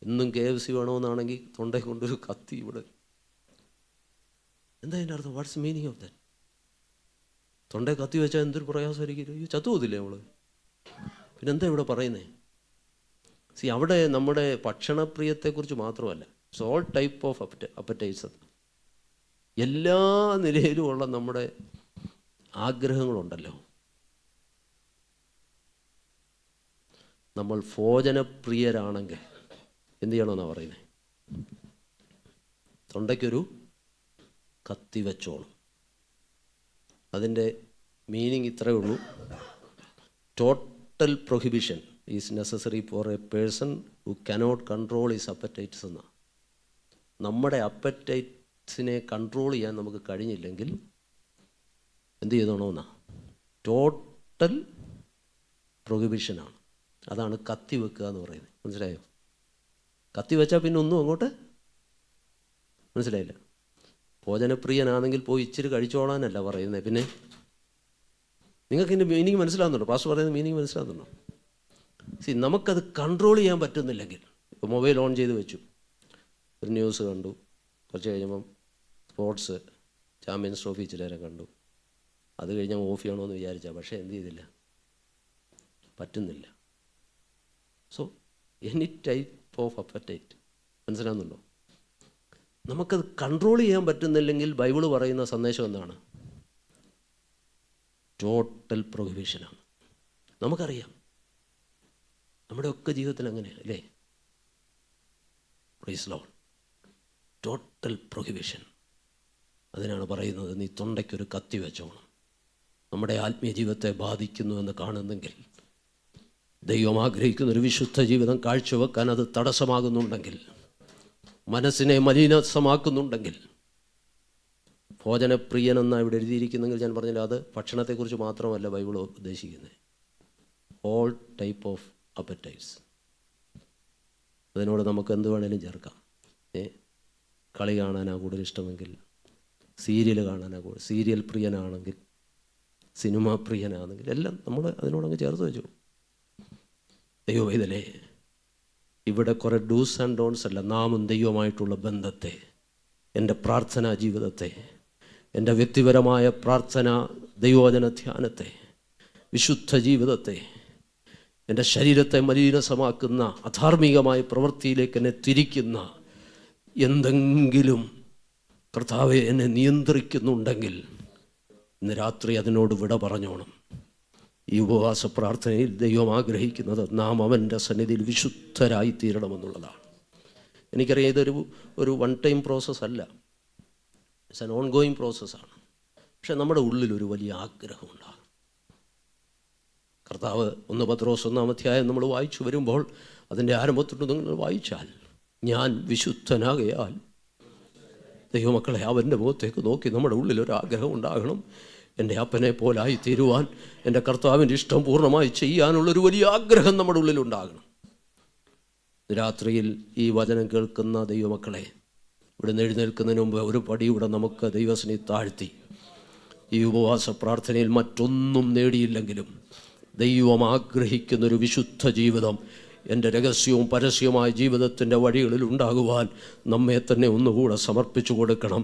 എന്നും KFC വേണമെന്നാണെങ്കിൽ തൊണ്ടയ്ക്ക് കൊണ്ടൊരു കത്തി ഇവിടെ. എന്താ അതിൻ്റെ അർത്ഥം? What's meaning of that? തൊണ്ടയിൽ കത്തി വെച്ചാൽ എന്തൊരു പ്രയാസമായിരിക്കും, ചത്തുപോകത്തില്ലേ നമ്മൾ? പിന്നെന്താ ഇവിടെ പറയുന്നേ? അവിടെ നമ്മുടെ ഭക്ഷണപ്രിയത്തെക്കുറിച്ച് മാത്രമല്ല, ഇറ്റ്സ് ഓൾ ടൈപ്പ് ഓഫ് അപ്പറ്റൈറ്റ്സ്. എല്ലാ നിലയിലുമുള്ള നമ്മുടെ ആഗ്രഹങ്ങളുണ്ടല്ലോ. നമ്മൾ ഭോജനപ്രിയരാണെങ്കിൽ എന്ത് ചെയ്യണമെന്നാണ് പറയുന്നത്? തൊണ്ടയ്ക്കൊരു കത്തി വെച്ചോണം. അതിൻ്റെ മീനിങ് ഇത്രയേ ഉള്ളൂ: total prohibition is necessary for a person who cannot control his appetites എന്ന. നമ്മുടെ അപ്പറ്റൈറ്റ്സിനെ കൺട്രോൾ ചെയ്യാൻ നമുക്ക് കഴിഞ്ഞില്ലെങ്കിൽ എന്ത് ചെയ്തോണമെന്നാ? ടോട്ടൽ പ്രൊഹിബിഷനാണ്. അതാണ് കത്തി വെക്കുക എന്ന് പറയുന്നത്. മനസ്സിലായോ? കത്തി വെച്ചാൽ പിന്നെ ഒന്നും അങ്ങോട്ട് മനസ്സിലായില്ല. ഭോജനപ്രിയനാണെങ്കിൽ പോയി ഇച്ചിരി കഴിച്ചോളാനല്ല പറയുന്നത്. പിന്നെ നിങ്ങൾക്ക് ഇതിൻ്റെ മീനിങ് മനസ്സിലാകുന്നുണ്ടോ? പാസ്റ്റർ പറയുന്നത് മീനിങ് മനസ്സിലാകുന്നുണ്ടോ? നമുക്കത് കൺട്രോൾ ചെയ്യാൻ പറ്റുന്നില്ലെങ്കിൽ, ഇപ്പോൾ മൊബൈൽ ഓൺ ചെയ്ത് വെച്ചു, ഒരു ന്യൂസ് കണ്ടു, കുറച്ച് കഴിയുമ്പം സ്പോർട്സ് ചാമ്പ്യൻസ് ട്രോഫി ഇച്ചിരി നേരം കണ്ടു, അത് കഴിഞ്ഞാൽ ഓഫ് ചെയ്യണമെന്ന് വിചാരിച്ചാൽ, പക്ഷേ എന്ത് ചെയ്തില്ല, പറ്റുന്നില്ല. So any type of apatite, മനസ്സിലാകുന്നുണ്ടോ? നമുക്കത് കൺട്രോൾ ചെയ്യാൻ പറ്റുന്നില്ലെങ്കിൽ ബൈബിള് പറയുന്ന സന്ദേശം എന്താണ്? ടോട്ടൽ പ്രൊഹിബിഷനാണ്. നമുക്കറിയാം, നമ്മുടെയൊക്കെ ജീവിതത്തിൽ അങ്ങനെയാണ് അല്ലേ? Price the Lord. Total prohibition. അതിനാണ് പറയുന്നത്, നീ തൊണ്ടയ്ക്കൊരു കത്തി വെച്ചോണം. നമ്മുടെ ആത്മീയ ജീവിതത്തെ ബാധിക്കുന്നു എന്ന് കാണുന്നെങ്കിൽ, ദൈവം ആഗ്രഹിക്കുന്നൊരു വിശുദ്ധ ജീവിതം കാഴ്ചവെക്കാൻ അത് തടസ്സമാകുന്നുണ്ടെങ്കിൽ, മനസ്സിനെ മലിനസമാക്കുന്നുണ്ടെങ്കിൽ, ഭോജനപ്രിയനെന്നാണ് ഇവിടെ എഴുതിയിരിക്കുന്നെങ്കിൽ ഞാൻ പറഞ്ഞില്ല, അത് ഭക്ഷണത്തെക്കുറിച്ച് മാത്രമല്ല ബൈബിൾ ഉദ്ദേശിക്കുന്നത്. All type of appetites. അതിനോട് നമുക്ക് എന്ത് വേണേലും ചേർക്കാം. കളി കാണാനാണ് കൂടുതൽ ഇഷ്ടമെങ്കിൽ സീരിയൽ കാണാനാണ് കൂടുതൽ, സീരിയൽ പ്രിയനാണെങ്കിൽ, സിനിമ പ്രിയനാണെങ്കിൽ എല്ലാം നമ്മൾ അതിനോടങ്ങ് ചേർത്ത് വെച്ചു. ദൈവം ഇതിലെ ഇവിടെ കുറേ ഡൂസ് ആൻഡ് ഡോൺസ് അല്ല, നാമും ദൈവമായിട്ടുള്ള ബന്ധത്തെ, എൻ്റെ പ്രാർത്ഥനാ ജീവിതത്തെ, എൻ്റെ വ്യക്തിപരമായ പ്രാർത്ഥന ദൈവവചന ധ്യാനത്തെ, വിശുദ്ധ ജീവിതത്തെ, എൻ്റെ ശരീരത്തെ മലിനസമാക്കുന്ന അധാർമികമായ പ്രവൃത്തിയിലേക്ക് എന്നെ തിരിക്കുന്ന എന്തെങ്കിലും കർത്താവെ എന്നെ നിയന്ത്രിക്കുന്നുണ്ടെങ്കിൽ ഇന്ന് രാത്രി അതിനോട് വിട പറഞ്ഞോണം. ഈ ഉപവാസ പ്രാർത്ഥനയിൽ ദൈവം ആഗ്രഹിക്കുന്നത് നാം അവൻ്റെ സന്നിധിയിൽ വിശുദ്ധരായി തീരണമെന്നുള്ളതാണ്. എനിക്കറിയാം, ഇതൊരു വൺ ടൈം പ്രോസസ്സ് അല്ല, ഇറ്റ്സ് ആൻ ഓൺ ഗോയിങ് പ്രോസസ്സാണ്. പക്ഷെ നമ്മുടെ ഉള്ളിലൊരു വലിയ ആഗ്രഹമുണ്ടാകും. കർത്താവ് 1 പത്രോസ് 1-ാം അധ്യായം നമ്മൾ വായിച്ചു വരുമ്പോൾ അതിൻ്റെ ആരംഭത്തിട്ട് നിങ്ങൾ വായിച്ചാൽ, ഞാൻ വിശുദ്ധനാകയാൽ, ദൈവമക്കളെ അവൻ്റെ മുഖത്തേക്ക് നോക്കി നമ്മുടെ ഉള്ളിലൊരാഗ്രഹം ഉണ്ടാകണം. എൻ്റെ അപ്പനെ പോലായി തീരുവാൻ, എൻ്റെ കർത്താവിൻ്റെ ഇഷ്ടം പൂർണ്ണമായി ചെയ്യാനുള്ളൊരു വലിയ ആഗ്രഹം നമ്മുടെ ഉള്ളിലുണ്ടാകണം. രാത്രിയിൽ ഈ വചനം കേൾക്കുന്ന ദൈവമക്കളെ, ഇവിടെ നിന്ന് എഴുന്നേൽക്കുന്നതിന് മുമ്പ് ഒരു പടിയൂടെ നമുക്ക് ദൈവസന്നിധി താഴ്ത്തി ഈ ഉപവാസ പ്രാർത്ഥനയിൽ മറ്റൊന്നും നേടിയില്ലെങ്കിലും ദൈവം ആഗ്രഹിക്കുന്നൊരു വിശുദ്ധ ജീവിതം എൻ്റെ രഹസ്യവും പരസ്യവുമായ ജീവിതത്തിൻ്റെ വഴികളിൽ ഉണ്ടാകുവാൻ നമ്മെ തന്നെ ഒന്നുകൂടെ സമർപ്പിച്ചു കൊടുക്കണം.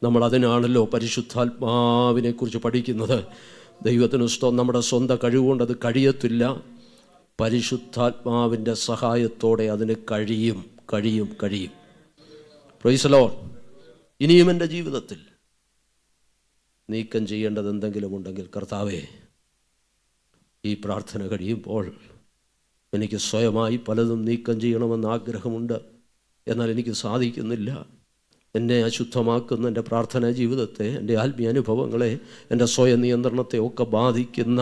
നമ്മളതിനാണല്ലോ പരിശുദ്ധാത്മാവിനെക്കുറിച്ച് പഠിക്കുന്നത്. ദൈവത്തിന് നമ്മുടെ സ്വന്തം കഴിവുകൊണ്ട് അത് കഴിയത്തില്ല. പരിശുദ്ധാത്മാവിൻ്റെ സഹായത്തോടെ അതിന് കഴിയും. Praise the Lord. ഇനിയും എൻ്റെ ജീവിതത്തിൽ നീക്കം ചെയ്യേണ്ടത് എന്തെങ്കിലും ഉണ്ടെങ്കിൽ, കർത്താവേ, ഈ പ്രാർത്ഥന കഴിയുമ്പോൾ എനിക്ക് സ്വയമായി പലതും നീക്കം ചെയ്യണമെന്ന് ആഗ്രഹമുണ്ട്, എന്നാൽ എനിക്ക് സാധിക്കുന്നില്ല. എന്നെ അശുദ്ധമാക്കുന്ന എൻ്റെ പ്രാർത്ഥനാ ജീവിതത്തെ, എൻ്റെ ആത്മീയ അനുഭവങ്ങളെ, എൻ്റെ സ്വയം നിയന്ത്രണത്തെ ഒക്കെ ബാധിക്കുന്ന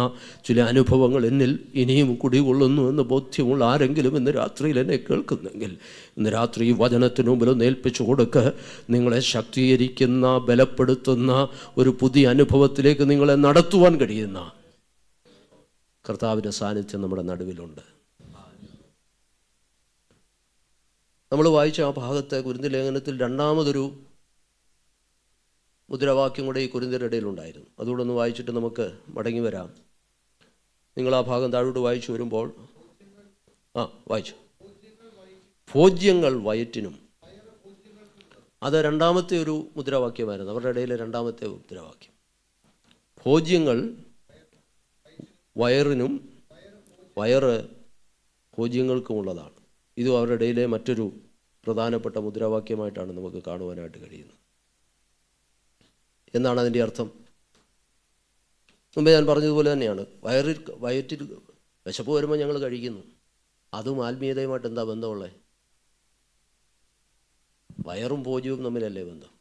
ചില അനുഭവങ്ങൾ എന്നിൽ ഇനിയും കുടികൊള്ളുന്നു എന്ന് ബോധ്യമുള്ള ആരെങ്കിലും ഇന്ന് രാത്രിയിൽ എന്നെ കേൾക്കുന്നെങ്കിൽ, ഇന്ന് രാത്രി ഈ വചനത്തിന് മുമ്പിൽ ഒന്ന് ഏൽപ്പിച്ചു കൊടുക്ക്. നിങ്ങളെ ശക്തീകരിക്കുന്ന, ബലപ്പെടുത്തുന്ന ഒരു പുതിയ അനുഭവത്തിലേക്ക് നിങ്ങളെ നടത്തുവാൻ കഴിയുന്ന കർത്താവിൻ്റെ സാന്നിധ്യം നമ്മുടെ നടുവിലുണ്ട്. നമ്മൾ വായിച്ച ആ ഭാഗത്തെ കൊരിന്ത്യർ ലേഖനത്തിൽ രണ്ടാമതൊരു മുദ്രാവാക്യം കൂടെ ഈ കൊരിന്ത്യരുടെ ഇടയിലുണ്ടായിരുന്നു. അതുകൂടെ ഒന്ന് വായിച്ചിട്ട് നമുക്ക് മടങ്ങി വരാം. നിങ്ങൾ ആ ഭാഗം താഴോട്ട് വായിച്ചു വരുമ്പോൾ വായിച്ചു. ഭോജ്യങ്ങൾ വയറ്റിനും, അത് രണ്ടാമത്തെ ഒരു മുദ്രാവാക്യമായിരുന്നു, അവരുടെ ഇടയിലെ രണ്ടാമത്തെ മുദ്രാവാക്യം. ഭോജ്യങ്ങൾ വയറിനും, വയറ് ഭോജ്യങ്ങൾക്കുമുള്ളതാണ്. ഇതും അവരുടെ ഇടയിലെ മറ്റൊരു പ്രധാനപ്പെട്ട മുദ്രാവാക്യമായിട്ടാണ് നമുക്ക് കാണുവാനായിട്ട് കഴിയുന്നത്. എന്നാണ് അതിൻ്റെ അർത്ഥം? മുമ്പേ ഞാൻ പറഞ്ഞതുപോലെ തന്നെയാണ്. വയറ്റിൽ വിശപ്പ് വരുമ്പോൾ ഞങ്ങൾ കഴിക്കുന്നു. അതും ആത്മീയതയുമായിട്ട് എന്താ ബന്ധമുള്ളത്? വയറും ഭോജ്യവും തമ്മിലല്ലേ ബന്ധം?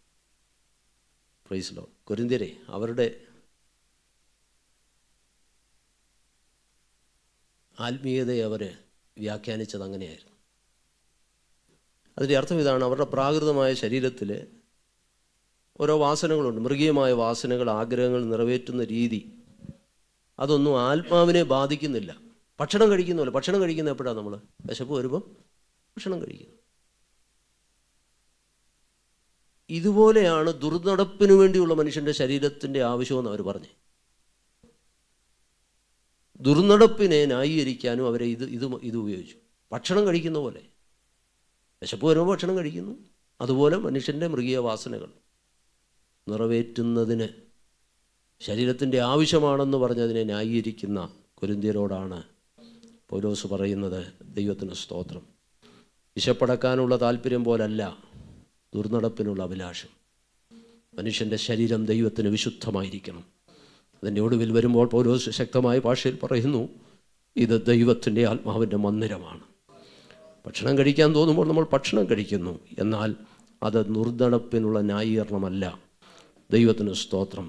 Price the Lord. കൊരിന്ത്യരെ അവരുടെ ആത്മീയതയെ അവർ വ്യാഖ്യാനിച്ചത് അങ്ങനെയായിരുന്നു. അതിൻ്റെ അർത്ഥം ഇതാണ്: അവരുടെ പ്രാകൃതമായ ശരീരത്തിൽ ഓരോ വാസനകളുണ്ട്, മൃഗീയമായ വാസനകൾ, ആഗ്രഹങ്ങൾ നിറവേറ്റുന്ന രീതി. അതൊന്നും ആത്മാവിനെ ബാധിക്കുന്നില്ല. ഭക്ഷണം കഴിക്കുന്നില്ല. ഭക്ഷണം കഴിക്കുന്ന എപ്പോഴാണ്? നമ്മൾ വിശപ്പ് വരുമ്പം ഭക്ഷണം കഴിക്കുന്നു. ഇതുപോലെയാണ് ദുർനടപ്പിനു വേണ്ടിയുള്ള മനുഷ്യൻ്റെ ശരീരത്തിൻ്റെ ആവശ്യമെന്ന് അവർ പറഞ്ഞു. ദുർനടപ്പിനെ ന്യായീകരിക്കാനും അവരെ ഇത് ഉപയോഗിച്ചു. ഭക്ഷണം കഴിക്കുന്ന പോലെ വിശപ്പ് വരുമ്പോൾ ഭക്ഷണം കഴിക്കുന്നു. അതുപോലെ മനുഷ്യൻ്റെ മൃഗീയ വാസനകൾ നിറവേറ്റുന്നതിന് ശരീരത്തിൻ്റെ ആവശ്യമാണെന്ന് പറഞ്ഞതിനെ ന്യായീകരിക്കുന്ന കൊരിന്ത്യരോടാണ് പൗലോസ് പറയുന്നത്, ദൈവത്തിന് സ്തോത്രം, വിശപ്പടക്കാനുള്ള താല്പര്യം പോലല്ല ദുർനടപ്പിനുള്ള അഭിലാഷം. മനുഷ്യൻ്റെ ശരീരം ദൈവത്തിന് വിശുദ്ധമായിരിക്കണം. അതിൻ്റെ ഒടുവിൽ വരുമ്പോൾ പൗലോസ് ശക്തമായ ഭാഷയിൽ പറയുന്നു, ഇത് ദൈവത്തിൻ്റെ ആത്മാവിൻ്റെ മന്ദിരമാണ്. ഭക്ഷണം കഴിക്കാൻ തോന്നുമ്പോൾ നമ്മൾ ഭക്ഷണം കഴിക്കുന്നു, എന്നാൽ അത് ദുർനടപ്പിനുള്ള ന്യായീകരണമല്ല. ദൈവത്തിന് സ്തോത്രം.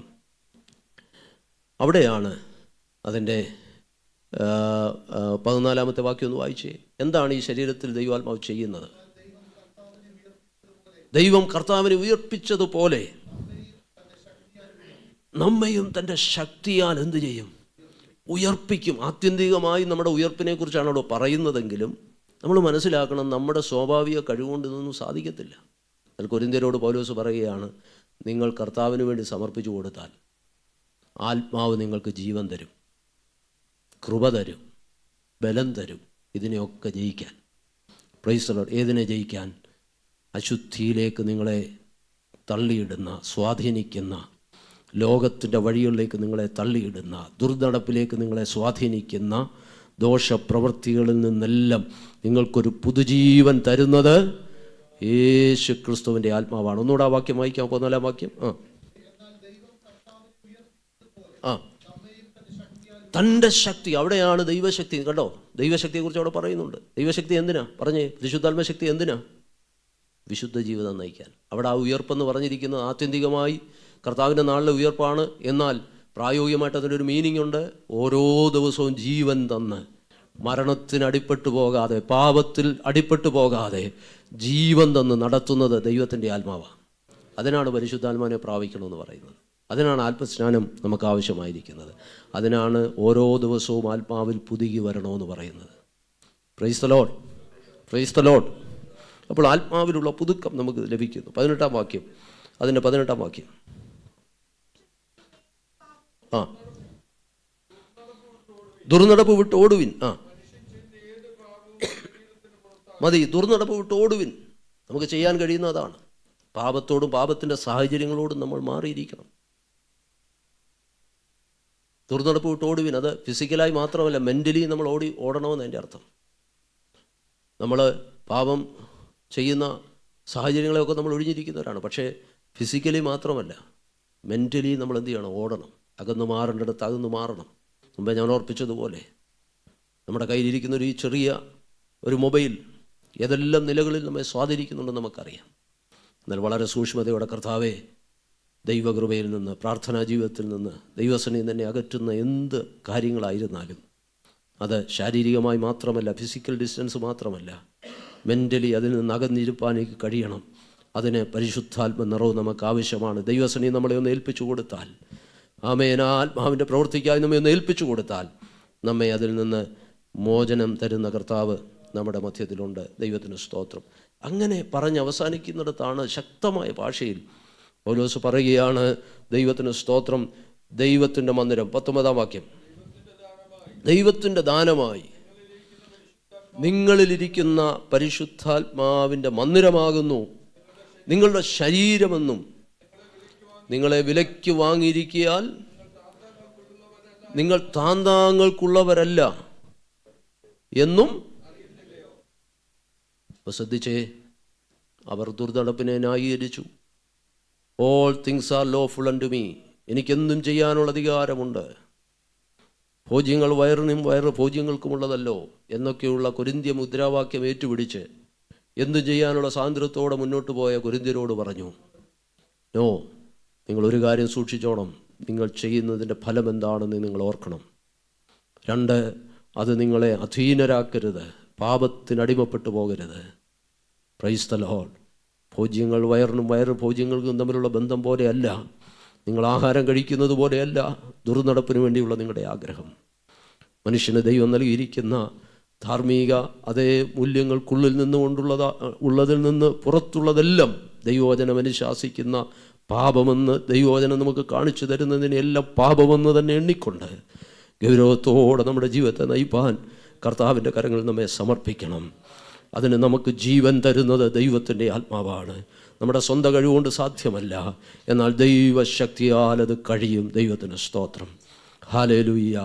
അവിടെയാണ് അതിൻ്റെ 14-ാമത്തെ വാക്യം ഒന്ന് വായിച്ചേ. എന്താണ് ഈ ശരീരത്തിൽ ദൈവാത്മാവ് ചെയ്യുന്നത്? ദൈവം കർത്താവിനെ ഉയർപ്പിച്ചതുപോലെ നമ്മയും തൻ്റെ ശക്തിയാൽ എന്തു ചെയ്യും? ഉയർപ്പിക്കും. ആത്യന്തികമായി നമ്മുടെ ഉയർപ്പിനെ കുറിച്ചാണ് അവിടെ പറയുന്നതെങ്കിലും നമ്മൾ മനസ്സിലാക്കണം, നമ്മുടെ സ്വാഭാവിക കഴിവുകൊണ്ട് ഇതൊന്നും സാധിക്കത്തില്ല. എന്നാൽ കൊരിന്ത്യരോട് പൗലോസ് പറയുകയാണ്, നിങ്ങൾ കർത്താവിന് വേണ്ടി സമർപ്പിച്ചു കൊടുത്താൽ ആത്മാവ് നിങ്ങൾക്ക് ജീവൻ തരും, കൃപ തരും, ബലം തരും, ഇതിനെയൊക്കെ ജയിക്കാൻ. Price the Lord. ഏതിനെ ജയിക്കാൻ? അശുദ്ധിയിലേക്ക് നിങ്ങളെ തള്ളിയിടുന്ന, സ്വാധീനിക്കുന്ന, ലോകത്തിൻ്റെ വഴികളിലേക്ക് നിങ്ങളെ തള്ളിയിടുന്ന, ദുർനടപ്പിലേക്ക് നിങ്ങളെ സ്വാധീനിക്കുന്ന ദോഷപ്രവൃത്തികളിൽ നിന്നെല്ലാം നിങ്ങൾക്കൊരു പുതുജീവൻ തരുന്നത് യേശു ക്രിസ്തുവിൻ്റെ ആത്മാവാണ്. ഒന്നുകൂടെ ആ വാക്യം വായിക്കാം, 14 വാക്യം. തൻ്റെ ശക്തി, അവിടെയാണ് ദൈവശക്തി. കണ്ടോ, ദൈവശക്തിയെക്കുറിച്ച് അവിടെ പറയുന്നുണ്ട്. ദൈവശക്തി എന്തിനാ പറഞ്ഞേ? പരിശുദ്ധാത്മശക്തി എന്തിനാ? വിശുദ്ധ ജീവിതം നയിക്കാൻ. അവിടെ ആ ഉയർപ്പെന്ന് പറഞ്ഞിരിക്കുന്നത് ആത്യന്തികമായി കർത്താവിൻ്റെ നാളിലെ ഉയർപ്പാണ്. എന്നാൽ പ്രായോഗികമായിട്ട് അതിനൊരു മീനിങ് ഉണ്ട്. ഓരോ ദിവസവും ജീവൻ തന്ന് മരണത്തിന് അടിപ്പെട്ടു പോകാതെ, പാപത്തിൽ അടിപ്പെട്ടു പോകാതെ ജീവൻ തന്ന് നടത്തുന്നത് ദൈവത്തിൻ്റെ ആത്മാവാണ്. അതിനാണ് പരിശുദ്ധാത്മാവിനെ പ്രാപിക്കണമെന്ന് പറയുന്നത്. അതിനാണ് ആത്മസ്നാനം നമുക്ക് ആവശ്യമായിരിക്കുന്നത്. അതിനാണ് ഓരോ ദിവസവും ആത്മാവിൽ പുതുകി വരണമെന്ന് പറയുന്നത്. Price the Lord, price the Lord. അപ്പോൾ ആത്മാവിലുള്ള പുതുക്കം നമുക്ക് ലഭിക്കുന്നു. 18 വാക്യം, അതിൻ്റെ 18 വാക്യം. ദുർനടപ്പ് വിട്ട് ഓടുവിൻ. മതി, ദുർനടപ്പ് വിട്ട് ഓടുവിൻ. നമുക്ക് ചെയ്യാൻ കഴിയുന്ന അതാണ്. പാപത്തോടും പാപത്തിൻ്റെ സാഹചര്യങ്ങളോടും നമ്മൾ മാറിയിരിക്കണം. ദുർനടപ്പ് വിട്ട് ഓടുവിൻ. അത് ഫിസിക്കലായി മാത്രമല്ല, മെൻ്റലി നമ്മൾ ഓടണമെന്ന് അതിൻ്റെ അർത്ഥം. നമ്മൾ പാപം ചെയ്യുന്ന സാഹചര്യങ്ങളെയൊക്കെ നമ്മൾ ഒഴിഞ്ഞിരിക്കുന്നവരാണ്. പക്ഷേ ഫിസിക്കലി മാത്രമല്ല, മെൻ്റലി നമ്മൾ എന്ത് ചെയ്യണം? ഓടണം. അകന്ന് മാറേണ്ടിടത്ത് അകന്ന് മാറണം. മുമ്പേ ഞാൻ ഓർപ്പിച്ചതുപോലെ നമ്മുടെ കയ്യിലിരിക്കുന്ന ഈ ചെറിയ ഒരു മൊബൈൽ ഏതെല്ലാം നിലകളിൽ നമ്മെ സ്വാധീനിക്കുന്നുണ്ടെന്ന് നമുക്കറിയാം. എന്നാൽ വളരെ സൂക്ഷ്മതയോടെ കർത്താവേ, ദൈവകൃപയിൽ നിന്ന്, പ്രാർത്ഥനാ ജീവിതത്തിൽ നിന്ന്, ദൈവസന്നിധിയിൽ തന്നെ അകറ്റുന്ന എന്ത് കാര്യങ്ങളായിരുന്നാലും അത് ശാരീരികമായി മാത്രമല്ല, ഫിസിക്കൽ ഡിസ്റ്റൻസ് മാത്രമല്ല, മെൻ്റലി അതിൽ നിന്ന് അകന്നിരുപ്പാൻ എനിക്ക് കഴിയണം. അതിന് പരിശുദ്ധാത്മ നിറവ് നമുക്ക് ആവശ്യമാണ്. ദൈവസന്നിധി നമ്മളെ ഒന്ന് ഏൽപ്പിച്ചു കൊടുത്താൽ, ആമേൻ, ആത്മാവിൻ്റെ പ്രവൃത്തിക്കായി നമ്മെ ഒന്ന് ഏൽപ്പിച്ചു കൊടുത്താൽ, നമ്മെ അതിൽ നിന്ന് മോചനം തരുന്ന കർത്താവ് നമ്മുടെ മധ്യത്തിലുണ്ട്. ദൈവത്തിന് സ്തോത്രം. അങ്ങനെ പറഞ്ഞ് അവസാനിക്കുന്നിടത്താണ് ശക്തമായ ഭാഷയിൽ പൗലോസ് പറയുകയാണ്, ദൈവത്തിന് സ്തോത്രം, ദൈവത്തിൻ്റെ മന്ദിരം. 19 വാക്യം. ദൈവത്തിൻ്റെ ദാനമായി നിങ്ങളിലിരിക്കുന്ന പരിശുദ്ധാത്മാവിൻ്റെ മന്ദിരമാകുന്നു നിങ്ങളുടെ ശരീരമെന്നും നിങ്ങളെ വിലയ്ക്ക് വാങ്ങിയിരിക്കിയാൽ നിങ്ങൾ താന്താങ്ങൾക്കുള്ളവരല്ല എന്നും. ശ്രദ്ധിച്ചേ, അവർ ദുർനടപ്പിനെ ന്യായീകരിച്ചു. All things are lawful unto me, എനിക്കെന്തും ചെയ്യാനുള്ള അധികാരമുണ്ട്. ഭോജ്യങ്ങൾ വയറിനും വയറ് ഭോജ്യങ്ങൾക്കുമുള്ളതല്ലോ എന്നൊക്കെയുള്ള കൊരിന്ത്യ മുദ്രാവാക്യം ഏറ്റുപിടിച്ച് എന്തും ചെയ്യാനുള്ള സ്വാതന്ത്ര്യത്തോടെ മുന്നോട്ട് പോയ കൊരിന്ത്യരോട് പറഞ്ഞു, നോ, നിങ്ങളൊരു കാര്യം സൂക്ഷിച്ചോണം. നിങ്ങൾ ചെയ്യുന്നതിൻ്റെ ഫലം എന്താണെന്ന് നിങ്ങൾ ഓർക്കണം. 2, അത് നിങ്ങളെ അധീനരാക്കരുത്, പാപത്തിനടിമപ്പെട്ടു പോകരുത്. Praise the Lord. ഭോജ്യങ്ങൾ വയറിനും വയറ് ഭോജ്യങ്ങൾക്കും തമ്മിലുള്ള ബന്ധം പോലെയല്ല, നിങ്ങൾ ആഹാരം കഴിക്കുന്നത് പോലെയല്ല ദുർനടപ്പിന് വേണ്ടിയുള്ള നിങ്ങളുടെ ആഗ്രഹം. മനുഷ്യന് ദൈവം നൽകിയിരിക്കുന്ന ധാർമ്മിക അതേ മൂല്യങ്ങൾക്കുള്ളിൽ ഉള്ളതിൽ നിന്ന് പുറത്തുള്ളതെല്ലാം ദൈവവചനം അനുശാസിക്കുന്ന പാപമെന്ന് ദൈവവചനം നമുക്ക് കാണിച്ചു തരുന്നതിനെല്ലാം പാപമെന്ന് തന്നെ എണ്ണിക്കൊണ്ട് ഗൗരവത്തോടെ നമ്മുടെ ജീവിതത്തെ നയിപ്പാൻ കർത്താവിൻ്റെ കരങ്ങളിൽ നമ്മെ സമർപ്പിക്കണം. അതിന് നമുക്ക് ജീവൻ തരുന്നത് ദൈവത്തിൻ്റെ ആത്മാവാണ്. നമ്മുടെ സ്വന്തം കഴിവുകൊണ്ട് സാധ്യമല്ല, എന്നാൽ ദൈവശക്തിയാൽ അത് കഴിയും. ദൈവത്തിന് സ്തോത്രം. ഹല്ലേലൂയ.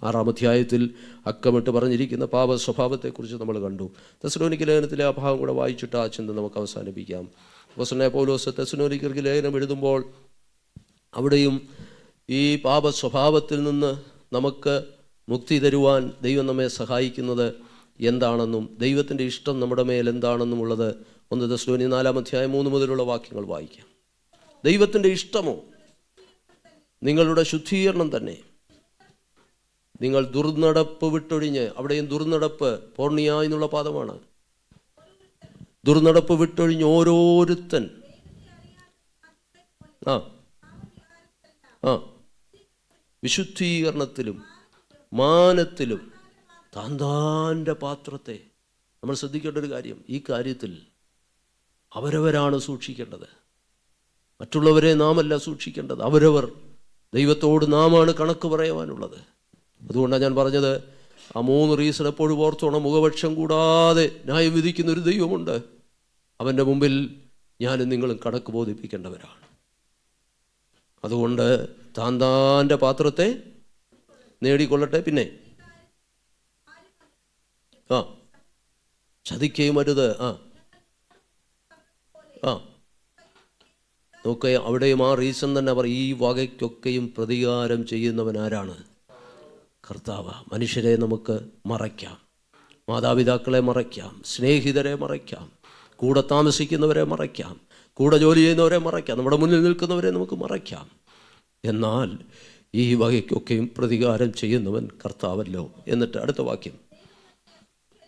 6-ാം അധ്യായത്തിൽ അക്കമിട്ട് പറഞ്ഞിരിക്കുന്ന പാപ സ്വഭാവത്തെക്കുറിച്ച് നമ്മൾ കണ്ടു. തെസ്സലോനിക്ക ലേഖനത്തിലെ ആ ഭാഗം കൂടെ വായിച്ചിട്ട് ആ ചിന്ത നമുക്ക് അവസാനിപ്പിക്കാം. അപ്പോസ്തലനായ പൗലോസ് തെസ്സലോനിക്കർക്ക് ലേഖനം എഴുതുമ്പോൾ അവിടെയും ഈ പാപ സ്വഭാവത്തിൽ നിന്ന് നമുക്ക് മുക്തി തരുവാൻ ദൈവം നമ്മെ സഹായിക്കുന്നത് എന്താണെന്നും ദൈവത്തിൻ്റെ ഇഷ്ടം നമ്മുടെ മേൽ എന്താണെന്നുമുള്ളത് 1 തെസ്സലോനിക്കർ 4-ാം അധ്യായം 3 മുതലുള്ള വാക്യങ്ങൾ വായിക്കാം. ദൈവത്തിൻ്റെ ഇഷ്ടമോ നിങ്ങളുടെ ശുദ്ധീകരണം തന്നെ. നിങ്ങൾ ദുർനടപ്പ് വിട്ടൊഴിഞ്ഞ്, അവിടെയും ദുർനടപ്പ് പോർണിയ എന്നുള്ള പദമാണ്. ദുർനടപ്പ് വിട്ടൊഴിഞ്ഞ് ഓരോരുത്തൻ വിശുദ്ധീകരണത്തിലും മാനത്തിലും താന്താൻ്റെ പാത്രത്തെ നമ്മൾ ശ്രദ്ധിക്കേണ്ട ഒരു കാര്യം, ഈ കാര്യത്തിൽ അവരവരാണ് സൂക്ഷിക്കേണ്ടത്. മറ്റുള്ളവരെ നാമല്ല സൂക്ഷിക്കേണ്ടത്, അവരവർ. ദൈവത്തോട് നാമാണ് കണക്ക് പറയുവാനുള്ളത്. അതുകൊണ്ടാണ് ഞാൻ പറഞ്ഞത്, ആ 3 റീസൺ എപ്പോഴും ഓർത്തോണം. മുഖപക്ഷം കൂടാതെ ന്യായം വിധിക്കുന്ന ഒരു ദൈവമുണ്ട്. അവൻ്റെ മുമ്പിൽ ഞാനും നിങ്ങളും കണക്ക് ബോധിപ്പിക്കേണ്ടവരാണ്. അതുകൊണ്ട് താന്താൻ്റെ പാത്രത്തെ നേടിക്കൊള്ളട്ടെ. പിന്നെ ചതിക്കുകയും അരുത്. നോക്കുക, അവിടെയും ആ റീസൺ തന്നെ പറയും. ഈ വകയ്ക്കൊക്കെയും പ്രതികാരം ചെയ്യുന്നവൻ ആരാണ്? കർത്താവ്. മനുഷ്യരെ നമുക്ക് മറയ്ക്കാം, മാതാപിതാക്കളെ മറയ്ക്കാം, സ്നേഹിതരെ മറയ്ക്കാം, കൂടെ താമസിക്കുന്നവരെ മറയ്ക്കാം, കൂടെ ജോലി ചെയ്യുന്നവരെ മറയ്ക്കാം, നമ്മുടെ മുന്നിൽ നിൽക്കുന്നവരെ നമുക്ക് മറയ്ക്കാം. എന്നാൽ ഈ വകയ്ക്കൊക്കെയും പ്രതികാരം ചെയ്യുന്നവൻ കർത്താവല്ലോ. എന്നിട്ട് അടുത്ത വാക്യം,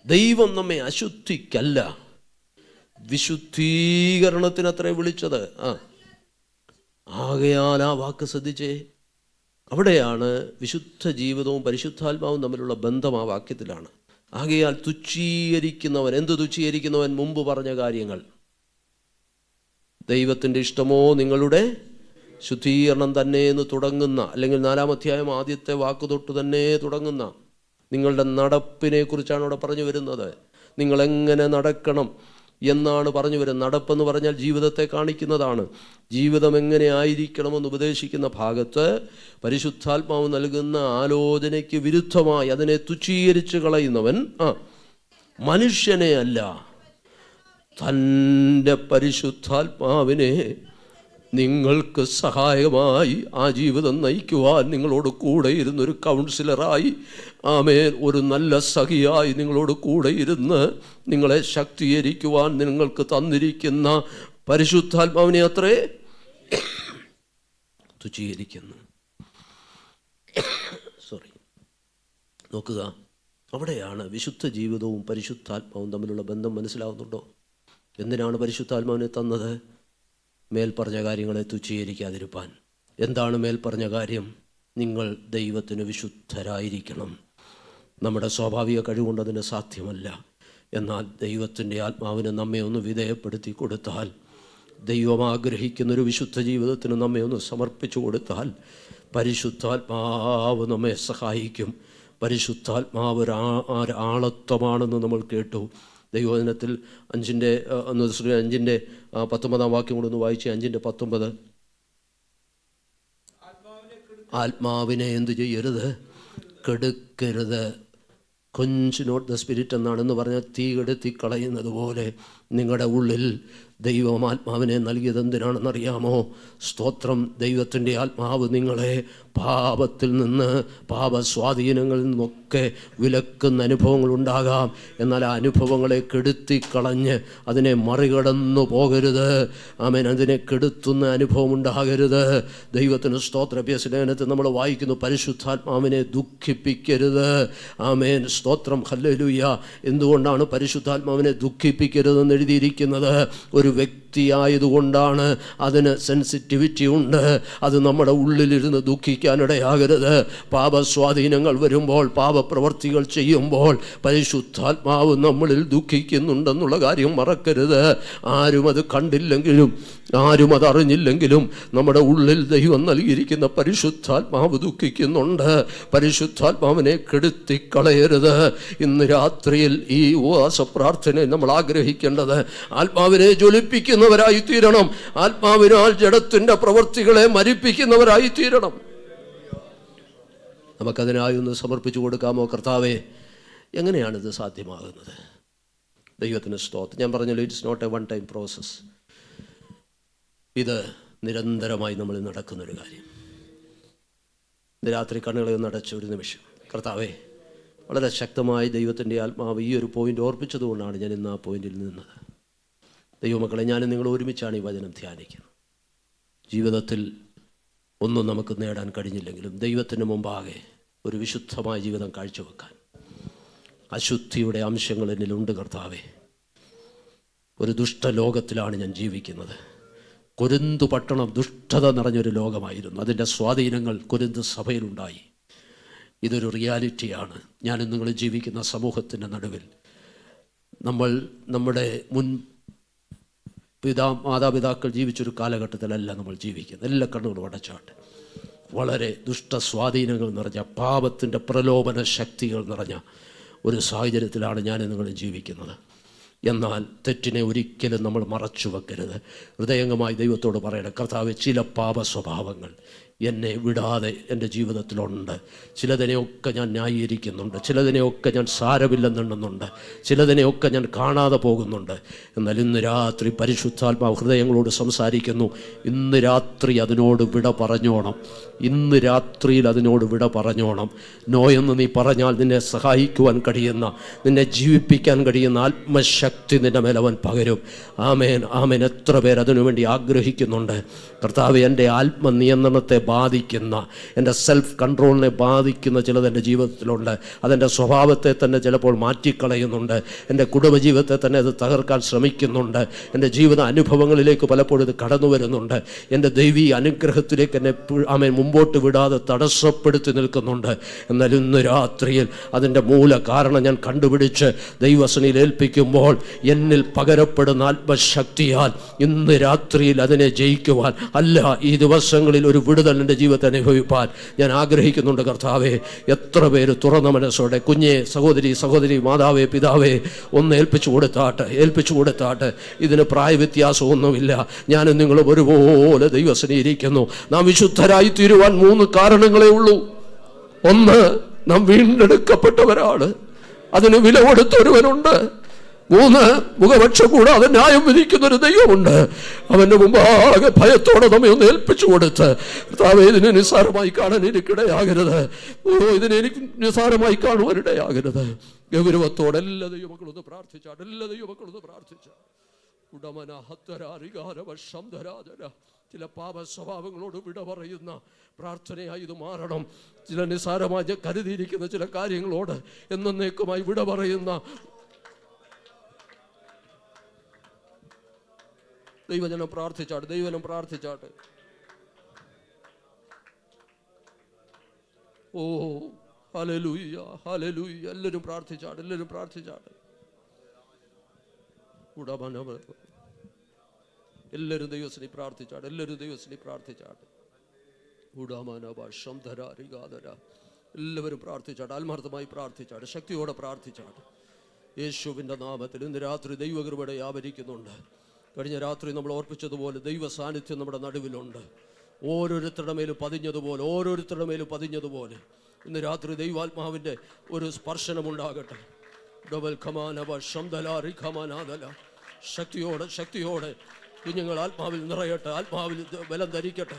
ദൈവം നമ്മെ അശുദ്ധിക്കല്ല വിശുദ്ധീകരണത്തിനത്രേ വിളിച്ചത്. ആകയാൽ ആ വാക്ക് ശ്രദ്ധിച്ചേ. അവിടെയാണ് വിശുദ്ധ ജീവിതവും പരിശുദ്ധാത്മാവും തമ്മിലുള്ള ബന്ധം. ആ വാക്യത്തിലാണ്. ആകയാൽ തുച്ഛീകരിക്കുന്നവൻ, എന്ത് തുച്ഛീകരിക്കുന്നവൻ? മുമ്പ് പറഞ്ഞ കാര്യങ്ങൾ. ദൈവത്തിൻ്റെ ഇഷ്ടമോ നിങ്ങളുടെ ശുദ്ധീകരണം തന്നെ എന്ന് തുടങ്ങുന്ന, അല്ലെങ്കിൽ 4-ാം അധ്യായം ആദ്യത്തെ വാക്ക് തൊട്ട് തന്നെ തുടങ്ങുന്ന നിങ്ങളുടെ നടപ്പിനെ കുറിച്ചാണ് അവിടെ പറഞ്ഞു വരുന്നത്. നിങ്ങളെങ്ങനെ നടക്കണം എന്നാണ് പറഞ്ഞു വരുന്നത്. നടപ്പെന്ന് പറഞ്ഞാൽ ജീവിതത്തെ കാണിക്കുന്നതാണ്. ജീവിതം എങ്ങനെ ആയിരിക്കണമെന്ന് ഉപദേശിക്കുന്ന ഭാഗത്ത് പരിശുദ്ധാത്മാവ് നൽകുന്ന ആലോചനയ്ക്ക് വിരുദ്ധമായി അതിനെ തുച്ഛീകരിച്ച് കളയുന്നവൻ മനുഷ്യനെ അല്ല, തൻ്റെ പരിശുദ്ധാത്മാവിനെ നിങ്ങൾക്ക് സഹായമായി ആ ജീവിതം നയിക്കുവാൻ നിങ്ങളോട് കൂടെ ഇരുന്നൊരു കൗൺസിലറായി, ഒരു നല്ല സഖിയായി നിങ്ങളോട് കൂടെ ഇരുന്ന് നിങ്ങളെ ശക്തീകരിക്കുവാൻ നിങ്ങൾക്ക് തന്നിരിക്കുന്ന പരിശുദ്ധാത്മാവിനെ അത്രേ തുച്ഛീകരിക്കുന്നു. നോക്കുക, അവിടെയാണ് വിശുദ്ധ ജീവിതവും പരിശുദ്ധാത്മാവും തമ്മിലുള്ള ബന്ധം. മനസ്സിലാവുന്നുണ്ടോ? എന്തിനാണ് പരിശുദ്ധാത്മാവിനെ തന്നത്? മേൽപ്പറഞ്ഞ കാര്യങ്ങളെ തുച്ഛീകരിക്കാതിരുപ്പാൻ. എന്താണ് മേൽപ്പറഞ്ഞ കാര്യം? നിങ്ങൾ ദൈവത്തിന് വിശുദ്ധരായിരിക്കണം. നമ്മുടെ സ്വാഭാവിക കഴിവുകൊണ്ട് അതിന് സാധ്യമല്ല. എന്നാൽ ദൈവത്തിൻ്റെ ആത്മാവിന് നമ്മെ ഒന്ന് വിധേയപ്പെടുത്തി കൊടുത്താൽ, ദൈവം ആഗ്രഹിക്കുന്നൊരു വിശുദ്ധ ജീവിതത്തിന് നമ്മെ ഒന്ന് സമർപ്പിച്ചു കൊടുത്താൽ, പരിശുദ്ധാത്മാവ് നമ്മെ സഹായിക്കും. പരിശുദ്ധാത്മാവ് ഒരാളത്വമാണെന്ന് നമ്മൾ കേട്ടു. ദൈവവചനത്തിൽ 5:19 വാക്യം കൂടെ ഒന്ന് വായിച്ച്. 5:19 ആത്മാവിനെ എന്തു ചെയ്യരുത്? കെടുക്കരുത്. കൊഞ്ച് നോട്ട് ദ സ്പിരിറ്റ് എന്നാണെന്ന് പറഞ്ഞാൽ തീ കെടുത്തി കളയുന്നത് പോലെ നിങ്ങളുടെ ഉള്ളിൽ ദൈവം ആത്മാവിനെ നൽകിയത് എന്തിനാണെന്നറിയാമോ? സ്തോത്രം. ദൈവത്തിൻ്റെ ആത്മാവ് നിങ്ങളെ പാപത്തിൽ നിന്ന്, പാപസ്വാധീനങ്ങളിൽ നിന്നൊക്കെ വിലക്കുന്ന അനുഭവങ്ങൾ ഉണ്ടാകാം. എന്നാൽ ആ അനുഭവങ്ങളെ കെടുത്തിക്കളഞ്ഞ് അതിനെ മറികടന്നു പോകരുത്. ആമേൻ. അതിനെ കെടുത്തുന്ന അനുഭവം ഉണ്ടാകരുത്. ദൈവത്തിന് സ്തോത്ര. ലേഖനത്തിൽ നമ്മൾ വായിക്കുന്നു, പരിശുദ്ധാത്മാവിനെ ദുഃഖിപ്പിക്കരുത്. ആമേൻ. സ്തോത്രം. ഹല്ലേലൂയ. എന്തുകൊണ്ടാണ് പരിശുദ്ധാത്മാവിനെ ദുഃഖിപ്പിക്കരുതെന്ന് എഴുതിയിരിക്കുന്നത്? ഒരു വ്യക്തിയായതുകൊണ്ടാണ്. അതിന് സെൻസിറ്റിവിറ്റി ഉണ്ട്. അത് നമ്മുടെ ഉള്ളിലിരുന്ന് ദുഃഖിക്കാനിടയാകരുത്. പാപസ്വാധീനങ്ങൾ വരുമ്പോൾ, പാപപ്രവർത്തികൾ ചെയ്യുമ്പോൾ പരിശുദ്ധാത്മാവ് നമ്മളിൽ ദുഃഖിക്കുന്നുണ്ടെന്നുള്ള കാര്യം മറക്കരുത്. ആരും അത് കണ്ടില്ലെങ്കിലും, ആരും അതറിഞ്ഞില്ലെങ്കിലും നമ്മുടെ ഉള്ളിൽ ദൈവം നൽകിയിരിക്കുന്ന പരിശുദ്ധാത്മാവ് ദുഃഖിക്കുന്നുണ്ട്. പരിശുദ്ധാത്മാവിനെ കെടുത്തിക്കളയരുത്. ഇന്ന് രാത്രിയിൽ ഈ ഉപവാസ പ്രാർത്ഥനയെ നമ്മൾ ആഗ്രഹിക്കേണ്ടത് ആത്മാവിനെ ജ്വലിപ്പിക്കുന്നവരായി തീരണം. ആത്മാവിനാൽ ജഡത്തിൻ്റെ പ്രവൃത്തികളെ മരിപ്പിക്കുന്നവരായി തീരണം. നമുക്കതിനായി ഒന്ന് സമർപ്പിച്ചു കൊടുക്കാമോ? കർത്താവേ, എങ്ങനെയാണിത് സാധ്യമാകുന്നത്? ദൈവത്തിന് സ്തോത്രം. ഞാൻ പറഞ്ഞല്ലോ, it's not a one time process. ഇത് നിരന്തരമായി നമ്മൾ നടക്കുന്നൊരു കാര്യം. ഇന്ന് രാത്രി കണ്ണുകളെ ഒന്ന് അടച്ച ഒരു നിമിഷം, കർത്താവേ, വളരെ ശക്തമായി ദൈവത്തിൻ്റെ ആത്മാവ് ഈ ഒരു പോയിൻ്റ് ഓർപ്പിച്ചതുകൊണ്ടാണ് ഞാൻ ഇന്ന് ആ പോയിന്റിൽ നിന്നത്. ദൈവമക്കളെ, ഞാനും നിങ്ങൾ ഒരുമിച്ചാണ് ഈ വചനം ധ്യാനിക്കുന്നത്. ജീവിതത്തിൽ ഒന്നും നമുക്ക് നേടാൻ കഴിഞ്ഞില്ലെങ്കിലും ദൈവത്തിന് മുമ്പാകെ ഒരു വിശുദ്ധമായ ജീവിതം കാഴ്ചവെക്കാൻ അശുദ്ധിയുടെ അംശങ്ങൾ എന്നിലുണ്ട് കർത്താവേ. ഒരു ദുഷ്ടലോകത്തിലാണ് ഞാൻ ജീവിക്കുന്നത്. കൊരിന്ത് പട്ടണം ദുഷ്ടത നിറഞ്ഞൊരു ലോകമായിരുന്നു. അതിൻ്റെ സ്വാധീനങ്ങൾ കൊരിന്ത് സഭയിലുണ്ടായി. ഇതൊരു റിയാലിറ്റിയാണ്. ഞാനും നിങ്ങൾ ജീവിക്കുന്ന സമൂഹത്തിൻ്റെ നടുവിൽ നമ്മുടെ മുൻ മാതാപിതാക്കൾ ജീവിച്ചൊരു കാലഘട്ടത്തിലല്ല നമ്മൾ ജീവിക്കുന്നത്. എല്ലാ കണ്ണുകളും അടച്ചാട്ട് വളരെ ദുഷ്ടസ്വാധീനങ്ങൾ നിറഞ്ഞ, പാപത്തിൻ്റെ പ്രലോഭന ശക്തികൾ നിറഞ്ഞ ഒരു സാഹചര്യത്തിലാണ് ഞാൻ നിങ്ങൾ ജീവിക്കുന്നത്. എന്നാൽ തെറ്റിനെ ഒരിക്കലും നമ്മൾ മറച്ചു വെക്കരുത്. ഹൃദയംഗമായി ദൈവത്തോട് പറയണം, കർത്താവേ, ചില പാപ സ്വഭാവങ്ങൾ എന്നെ വിടാതെ എൻ്റെ ജീവിതത്തിലുണ്ട്. ചിലതിനെയൊക്കെ ഞാൻ ന്യായീകരിക്കുന്നുണ്ട്, ചിലതിനെയൊക്കെ ഞാൻ സാരമില്ലെന്നുണ്ടെന്നുണ്ട്, ചിലതിനെയൊക്കെ ഞാൻ കാണാതെ പോകുന്നുണ്ട്. എന്നാൽ ഇന്ന് രാത്രി പരിശുദ്ധാത്മാവ് ഹൃദയങ്ങളോട് സംസാരിക്കുന്നു. ഇന്ന് രാത്രി അതിനോട് വിട പറഞ്ഞോണം. ഇന്ന് രാത്രിയിൽ അതിനോട് വിട പറഞ്ഞോണം. നോ എന്ന് നീ പറഞ്ഞാൽ നിന്നെ സഹായിക്കുവാൻ കഴിയുന്ന, നിന്നെ ജീവിപ്പിക്കാൻ കഴിയുന്ന ആത്മശക്തി നിൻ്റെ മേൽ അവൻ പകരും. ആമേൻ, ആമേൻ. എത്ര പേർ അതിനുവേണ്ടി ആഗ്രഹിക്കുന്നുണ്ട്. കർത്താവ്, എൻ്റെ ആത്മനിയന്ത്രണത്തെ ബാധിക്കുന്ന, എൻ്റെ സെൽഫ് കൺട്രോളിനെ ബാധിക്കുന്ന ചിലത് എൻ്റെ ജീവിതത്തിലുണ്ട്. അതെൻ്റെ സ്വഭാവത്തെ തന്നെ ചിലപ്പോൾ മാറ്റിക്കളയുന്നുണ്ട്. എൻ്റെ കുടുംബജീവിതത്തെ തന്നെ അത് തകർക്കാൻ ശ്രമിക്കുന്നുണ്ട്. എൻ്റെ ജീവിത അനുഭവങ്ങളിലേക്ക് പലപ്പോഴും ഇത് കടന്നു വരുന്നുണ്ട്. എൻ്റെ ദൈവീക അനുഗ്രഹത്തിലേക്ക് എന്നെ മുമ്പോട്ട് വിടാതെ തടസ്സപ്പെടുത്തി നിൽക്കുന്നുണ്ട്. എന്നാൽ ഇന്ന് രാത്രിയിൽ അതിൻ്റെ മൂല കാരണം ഞാൻ കണ്ടുപിടിച്ച് ദൈവസനയിൽ ഏൽപ്പിക്കുമ്പോൾ എന്നിൽ പകരപ്പെടുന്ന ആത്മശക്തിയാൽ ഇന്ന് രാത്രിയിൽ അതിനെ ജയിക്കുവാൻ, അല്ല ഈ ദിവസങ്ങളിൽ ഒരു വിടുതൽ എൻ്റെ ജീവിതത്തെ അനുഭവിപ്പാൻ ഞാൻ ആഗ്രഹിക്കുന്നുണ്ട്. കർത്താവേ, എത്ര പേര് തുറന്ന മനസ്സോടെ കുഞ്ഞെ, സഹോദരി, മാതാവേ, പിതാവേ, ഒന്ന് ഏൽപ്പിച്ചു കൊടുത്താട്ട്. ഇതിന് പ്രായവ്യത്യാസമൊന്നുമില്ല. ഞാനും നിങ്ങളും ഒരുപോലെ ദൈവസനീകരിക്കുന്നു. നാം വിശുദ്ധരായി തീരുവാൻ 3 കാരണങ്ങളേ ഉള്ളൂ. ഒന്ന്, നാം വീണ്ടെടുക്കപ്പെട്ടവരാണ്. അതിന് വില കൊടുത്തൊരുവനുണ്ട്. 3, മുഖപക്ഷം കൂടാതെ ന്യായം വിധിക്കുന്നൊരു ദൈവമുണ്ട്. അവൻ്റെ മുമ്പാകെ ഭയത്തോടെ നമ്മെ ഒന്ന് ഏൽപ്പിച്ചു കൊടുത്ത്, കർത്താവേ, ഇതിനെ നിസ്സാരമായി കാണാൻ എനിക്കിടയാകരുത്. ഇതിനെ എനിക്ക് നിസ്സാരമായി കാണുവാനിടയാകരുത്. ഗൗരവത്തോടെ എല്ലാ ദൈവമക്കളൊന്ന് പ്രാർത്ഥിച്ചാണ്. ചില പാപ സ്വഭാവങ്ങളോട് വിട പറയുന്ന പ്രാർത്ഥനയായി ഇത് മാറണം. ചില നിസ്സാരമായി കരുതിയിരിക്കുന്ന ചില കാര്യങ്ങളോട് എന്നേക്കുമായി വിട പറയുന്ന ദൈവജനം പ്രാർത്ഥിച്ചാട്ടെ. ഓ ഹല്ലേലൂയ. എല്ലാവരും പ്രാർത്ഥിച്ചാട്ടെ. എല്ലാവരും ദൈവത്തിനെ പ്രാർത്ഥിച്ചാട്ടെ. എല്ലാവരും പ്രാർത്ഥിച്ചാട്ടെ. ആത്മാർത്ഥമായി പ്രാർത്ഥിച്ചാട്ടെ. ശക്തിയോടെ പ്രാർത്ഥിച്ചാട്ടെ. യേശുവിൻ്റെ നാമത്തിൽ ഇന്ന് രാത്രി ദൈവകൃപയുടെ വ്യാപരിക്കുന്നുണ്ട്. കഴിഞ്ഞ രാത്രി നമ്മൾ ഓർപ്പിച്ചതുപോലെ ദൈവ സാന്നിധ്യം നമ്മുടെ നടുവിലുണ്ട്. ഓരോരുത്തരുടെ മേലും പതിഞ്ഞതുപോലെ ഇന്ന് രാത്രി ദൈവാത്മാവിൻ്റെ ഒരു സ്പർശനമുണ്ടാകട്ടെ. ശക്തിയോടെ കുഞ്ഞുങ്ങൾ ആത്മാവിൽ നിറയട്ടെ. ആത്മാവിൽ ബലം ധരിക്കട്ടെ.